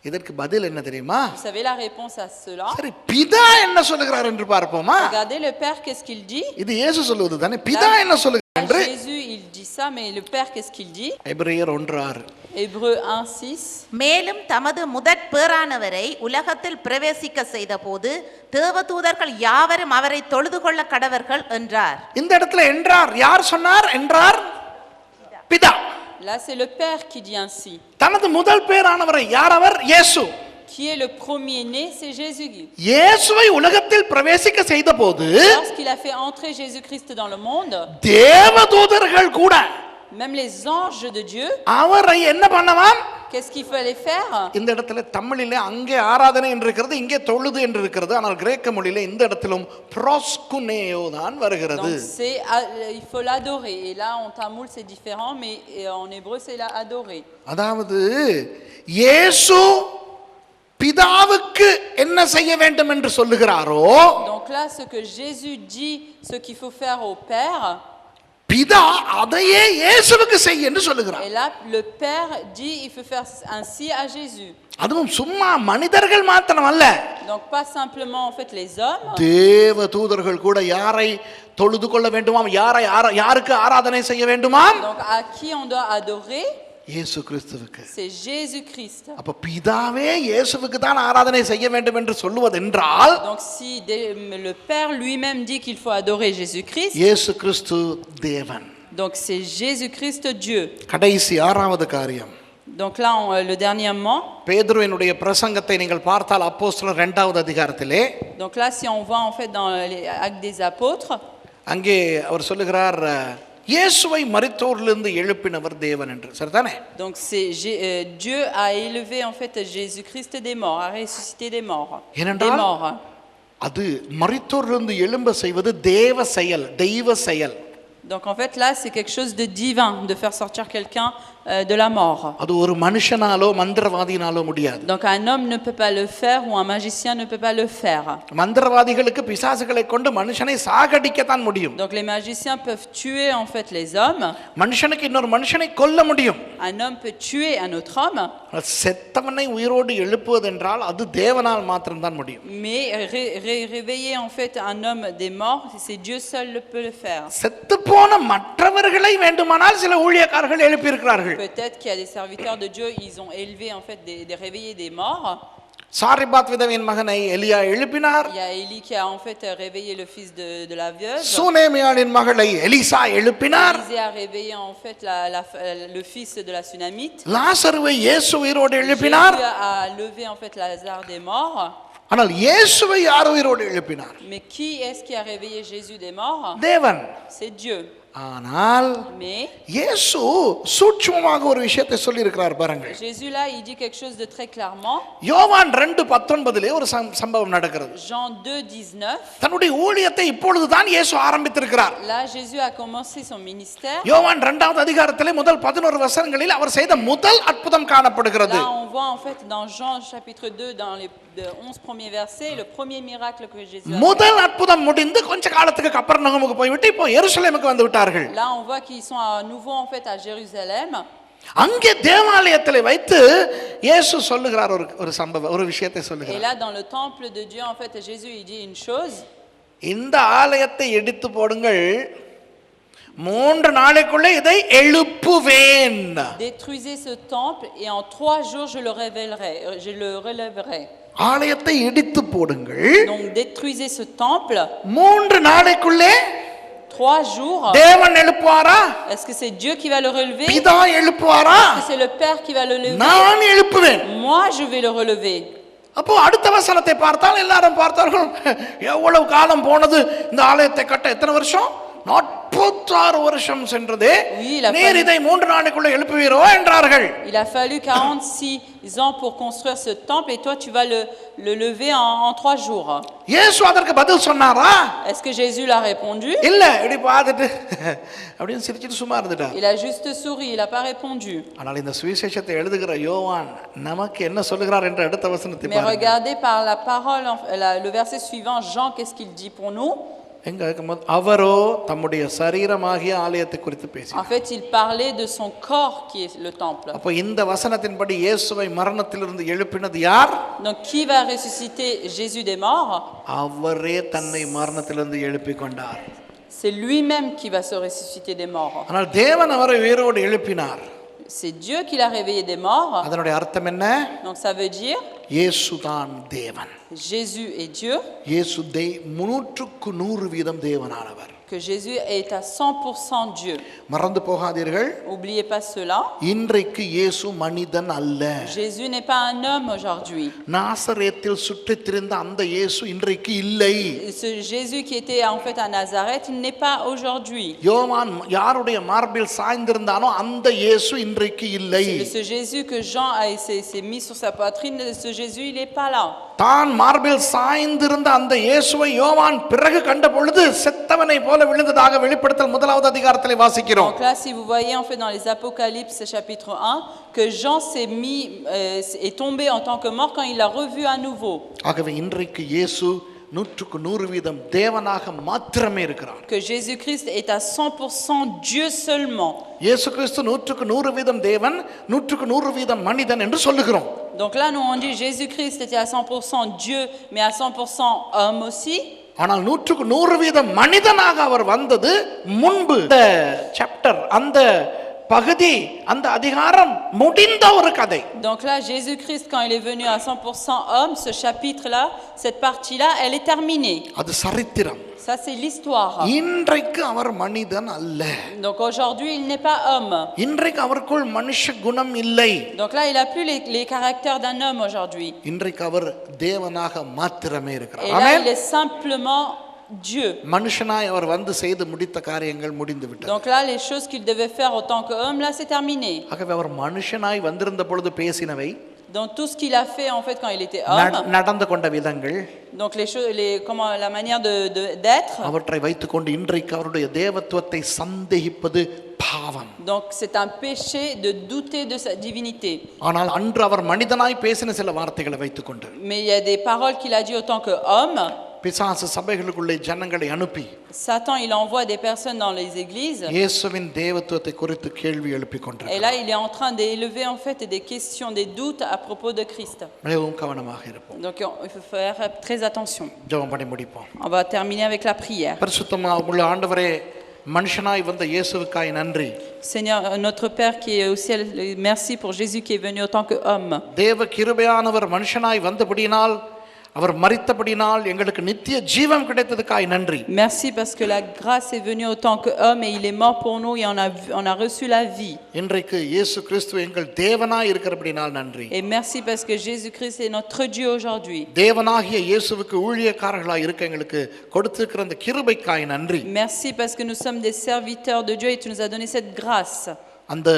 இதற்கு பதில் என்ன தெரியுமா? Vous savez la réponse à cela? சரி, பிதா என்ன சொல்லுகிறார் என்று பார்ப்போமா? Regardez le Père, qu'est-ce qu'il dit? இது இயேசு சொல்லுவது தானே. பிதா என்ன சொல்லுகிறார் என்று Jésus, il dit ça, mais le Père, qu'est-ce qu'il dit? எபிரேயர் 1:6. Hébreux 1:6. மேலும் தமது முதற் பேரானவரை உலகத்தில் பிரவேசிக்க செய்த போது தேவதூதர்கள் யாவரும் அவரை தொழுது கொள்ள கடவர்கள் என்றார். இந்த இடத்துல என்றார் யார் சொன்னார்? என்றார் பிதா. Là, c'est le Père qui dit ainsi. தனது முதல் பேரானவரை, யார் அவர்? இயேசு. Qui est le premier-né, c'est Jésus. இயேசுவை உலகத்தில் பிரவேசிக்க செய்தபோது Lorsqu'il a fait entrer Jésus-Christ dans le monde, தேவதூதர்கள் கூட même les anges de Dieu, அவரை என்ன பண்ணவாம்? Qu'est-ce qu'il fallait faire? இந்த இடத்துல தமிழிலே அங்கே ஆராதனை என்று இருக்கிறது, இங்கே தொழுது என்று இருக்கிறது. ஆனால் கிரேக்க மொழியிலே இந்த இடத்திலும் ப்ரோஸ்குனேயோ தான் வருகிறது. Donc il faut l'adorer. Et là en tamoul c'est différent, mais en hébreu c'est adorer. அதாவது இயேசு பிதாவுக்கு என்ன செய்ய வேண்டும் என்று சொல்லுகிறாரோ, Donc là ce que Jésus dit, ce qu'il faut faire au Père, பிதா அதையே இயேசுவுக்கு செய் என்று சொல்லுகிறார். et là le Père dit il faut faire ainsi à Jésus. அதுவும் சும்மா மனிதர்கள் மாத்திரம் அல்ல, Donc pas simplement en fait les hommes, தேவ தூதர்கள் கூட யாரை தொழுது கொள்ள வேண்டுமாம், யாருக்கு ஆராதனை செய்ய வேண்டுமாம்? donc à qui on doit adorer? இயேசு கிறிஸ்துவுக்கு. C'est Jésus-Christ. அப்ப பிதாவே இயேசுவுக்கு தான் ஆராதனை செய்ய வேண்டும் என்று சொல்லுவதென்றால், Donc si le Père lui-même dit qu'il faut adorer Jésus-Christ, இயேசு கிறிஸ்து தேவன். donc c'est Jésus-Christ Dieu. கடைசி ஆறாவது காரியம், Donc là le dernièrement, பேதுருவினுடைய பிரசங்கத்தை நீங்கள் பார்த்தால் அப்போஸ்தலர் 2வது அதிகாரத்திலே, donc là si on voit en fait dans les Actes des Apôtres, அங்கே அவர் சொல்லுகிறார் இயேசுவை மரித்தோரிலிருந்து எழுப்பினவர் தேவன் என்று. சரிதானே? donc c'est Dieu a élevé en fait Jésus-Christ des morts, a ressuscité des morts. Des morts. அது மரித்தோரிலிருந்து எழும்ப செய்வது தேவ செயல், தெய்வ செயல். Donc en fait là c'est quelque chose de divin de faire sortir quelqu'un de la mort. அது ஒரு மனுஷனாலோ மந்திரவாதினாலோ முடியாது. Donc un homme ne peut pas le faire ou un magicien ne peut pas le faire. மந்திரவாதிகளுக்கு பிசாசுகளை கொண்டு மனுஷனை சாகடிக்க தான் முடியும். Donc les magiciens peuvent tuer en fait les hommes. மனுஷனுக்கு இன்னொரு மனுஷனை கொல்ல முடியும். Un homme peut tuer un autre homme. செத்தவனை உயிரோடு எழுப்புவதென்றால் அது தேவனால் மாத்திரம் தான் முடியும். Mais réveiller en fait un homme des morts, c'est Dieu seul peut le faire. செத்து போன மற்றவர்களை வேண்டுமானால் சில ஊழியக்காரர்கள் எழுப்பி இருக்கிறார்கள். Peut-être qu'il y a des serviteurs de Dieu, ils ont élevé en fait des réveillés des morts. சாரிபாத் விதவையின் மகனை எலியா எழுப்பினார். Il y a Élie qui a en fait réveillé le fils de la veuve. சூனேமியாளின் மகளை Elisha எழுப்பினார். Élisée a réveillé en fait le fils de la Sunamite. லாசருவை இயேசு உயிரோடு எழுப்பினார். Jésus a levé en fait Lazare des morts. ஆனால் இயேசுவை யார் உயிரோடு எழுப்பினார்? Mais qui est-ce qui a réveillé Jésus des morts? தேவன். C'est Dieu. ஆனால் Mais இயேசு சூட்சுமமாக ஒரு விஷயத்தை சொல்லி இருக்கிறார் பாருங்க. Jésus là il dit quelque chose de très clairement. யோவான் 2:19 ஒரு சம்பவம் நடக்கிறது. Jean 2:19. தன்னுடைய ஊழியத்தை இப்பொழுது தான் இயேசு ஆரம்பித்திருக்கிறார். Là Jésus a commencé son ministère. யோவான் 2வது அதிகாரத்திலே முதல் 11 வசனங்களில் அவர் செய்த முதல் அற்புதம் காணப்படுகிறது. Là on voit en fait dans Jean chapitre 2 dans les 11 premiers versets le premier miracle que Jésus a fait. முதல் அற்புதம் முடிந்து கொஞ்ச காலத்துக்கு கப்பர்நகமுக்கு போய்விட்டு இப்போ எருசலேமுக்கு வந்து விட்டார்கள். Là on voit qu'ils sont à nouveau en fait à Jérusalem. அங்கே தேவாலயத்தில் வைத்து இயேசு சொல்லுகிறார் ஒரு சம்பவம், ஒரு விஷயத்தை Et சொல்லுகிறார். là dans le temple de Dieu en fait Jésus il dit une chose. இந்த ஆலயத்தை இடித்து போடுங்கள், 3 நாளைக்குள்ளே இதை எழுப்புவேன். Détruisez ce temple et en 3 jours je le relèverai. ஆலயத்தை இடித்து போடுங்கள், Donc détruisez ce temple. 3 நாளைக்குள்ளே 3 jours. தேவன் எழுப்புவாரா? Est-ce que c'est Dieu qui va le relever? பிதா எழுப்புவாரா? Est-ce que c'est le Père qui va le lever? நான் எழுப்புவேன். Moi je vais le relever. அப்போ அடுத்த வசனத்தை பார்த்தால் எல்லாரும் பார்த்தார்கள், எவ்வளவு காலம் போனது இந்த ஆலயத்தை கட்ட, எத்தனை வருஷம்? 46 வருஷம் சென்றதே, நீர் இதை 3 நாளைக்குள்ள எழுப்புவீரோ என்றார்கள். Il a fallu 46 ans pour construire ce temple et toi tu vas le lever en 3 jours. இயேசு அதற்கு பதில் சொன்னாரா? Est-ce que Jésus l'a répondu? இல்ல, இப்படி பார்த்துட்டு அப்படியே சிரிச்சிட்டு சும்மா இருந்துட்டார். Il a juste souri, il a pas répondu. ஆனால் இந்த சுவிசேஷத்தை எழுதுகிற யோவான் நமக்கு என்ன சொல்லுகிறார் என்ற அடுத்த வசனத்தை Mais பாருங்க. regardez par la parole le verset suivant, Jean, qu'est-ce qu'il dit pour nous? எங்க அவரோ தம்முடைய சரீரமாகிய ஆலயத்தை குறித்து பேசி. En fait, il parlait de son corps qui est le temple. அப்ப இந்த வசனத்தின்படி இயேசுவை மரணத்திலிருந்து எழுப்பினது யார்? Donc qui va ressusciter Jésus des morts? அவரே தன்னை மரணத்திலிருந்து எழுப்பிக் கொண்டார். C'est lui-même qui va se ressusciter des morts. ஆனால் தேவன் அவரை உயிரோடு எழுப்பினார். C'est Dieu qui l'a réveillé des morts. அதனுடைய அர்த்தம் என்ன? Donc ça veut dire இயேசுதான் தேவன். Jésus est Dieu, இயேசு 100% தேவனானவர். que Jésus est à 100% Dieu. மறந்து போகாதீர்கள், N'oubliez pas cela. இன்றைக்கு இயேசு மனிதன் அல்ல. Jésus n'est pas un homme aujourd'hui. நாசரேத்தில் சுற்றித் திரிந்த அந்த இயேசு இன்றைக்கு இல்லை. Ce Jésus qui était en fait à Nazareth, il n'est pas aujourd'hui. யோவான் யாருடைய மார்பில் சாய்ந்திருந்தானோ அந்த இயேசு இன்றைக்கு இல்லை. Ce Jésus que Jean s'est mis sur sa poitrine, ce Jésus, il n'est pas là. தான் மார்பில் சாய்ந்திருந்த அந்த இயேசுவை யோவான் பிறகு கண்ட பொழுது செத்தவனை போல விழுந்ததாக வெளிப்படுத்தல் 1வது அதிகாரத்திலே வாசிக்கிறோம். Donc là, si vous voyez en fait dans les Apocalypses chapitre 1, que Jean est tombé en tant que mort quand il l'a revu à nouveau. ஆகவே இன்றைக்கு இயேசு 100% தேவனாக மாத்திரமே இருக்கிறார். Que Jésus-Christ est à 100% Dieu seulement. இயேசு கிறிஸ்து 100% தேவன், 100% மனிதன் என்று சொல்லுகிறோம். Donc là, nous on dit Jésus-Christ était à 100% Dieu, mais à 100% homme aussi. ஆனால் 100% மனிதனாக அவர் வந்தது முன்பு. இந்த சாப்டர், அந்த பகுதி, அந்த அதிகாரம் முடிந்த ஒரு கதை. Donc là, Jésus-Christ, quand il est venu à 100% homme, ce chapitre-là, cette partie-là, elle est terminée. அது சரித்திரம். Ça, c'est l'histoire. இன்றைக்கு அவர் மனிதன் அல்ல. Donc aujourd'hui, il n'est pas homme. இன்றைக்கு அவருக்குள் மனுஷ குணம் இல்லை. Donc là, il n'a plus les caractères d'un homme aujourd'hui. இன்றைக்கு அவர் தேவனாக மாத்திரமே இருக்கிறார். Et là, ஆமென். il est simplement Dieu. மனுஷனாய் அவர் வந்து செய்து முடித்த காரியங்கள் முடிந்து விட்டது. Donc là, les choses qu'il devait faire en tant qu'homme, là, c'est terminé. ஆகவே அவர் மனுஷனாய் வந்திருந்த பொழுது பேசினவை, Donc tout ce qu'il a fait en fait quand il était homme, நடந்து கொண்ட விதங்கள், donc les choses, la manière d'être. அவற்றை வைத்துக்கொண்டு இன்றைக்கு அவருடைய தேவத்துவத்தை சந்தேகிப்பது பாவம். Donc c'est un péché de douter de sa divinité. ஆனால் அன்று அவர் மனிதனாய் பேசின சில வார்த்தைகளை வைத்துக்கொண்டு, Mais il y a des paroles qu'il a dit en tant qu'homme. பிசாசு சபைகளுக்குள்ளே ஜனங்களை அனுப்பி Satan, il envoie des personnes dans les églises. இயேசுவின் தேவத்துவத்தை குறித்து கேள்வி எழுப்பிக் Et கொண்டிருக்கிறார். là, il est en train d'élever en fait des questions, des doutes à propos de Christ. மிகவும் கவனமாக இருப்போம். Donc il faut faire très attention. ஜெபம் பண்ணி முடிப்போம். On va terminer avec la prière. பரிசுத்தமாக உள்ள ஆண்டவரே, மனுஷனாய் வந்த இயேசுவுக்காய் நன்றி. Seigneur, notre Père qui est au ciel, merci pour Jésus qui est venu en tant qu'homme. தேவ கிருபையானவர் மனுஷனாய் வந்தபடியினால், அவர் மரித்தபடியினால் எங்களுக்கு நித்திய ஜீவன் கிடைத்ததுக்காய் நன்றி. Merci parce que la grâce est venue en tant qu'homme et il est mort pour nous et on a reçu la vie. இன்றைக்கு இயேசு கிறிஸ்து எங்கள் தேவனாய் இருக்கிறபடியினால் நன்றி. Et merci parce que Jésus-Christ est notre Dieu aujourd'hui. தேவனாகிய இயேசுவுக்கு ஊழியக்காரர்களாய் இருக்க எங்களுக்கு கொடுத்திருக்கிற அந்த கிருபைக்காய் நன்றி. Merci parce que nous sommes des serviteurs de Dieu et tu nous as donné cette grâce. அந்த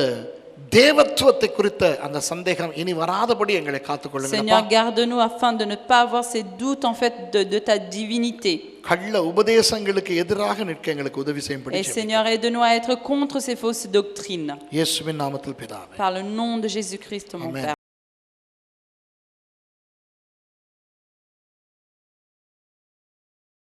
தேவத்துவத்தை குறித்த அந்த சந்தேகம் இனி வராதபடி எங்களை காத்துக்கொள்ளுங்க. Seigneur, garde-nous afin de ne pas avoir ces doutes en fait de ta divinité. கள்ள உபதேசங்களுக்கு எதிராக நிற்க எங்களுக்கு உதவி செய்யும்படி Et Seigneur, aide-nous à être contre ces fausses doctrines. இயேசுவின் நாமத்தில் பிதாவே. Par le nom de Jésus-Christ, mon Amen. Père.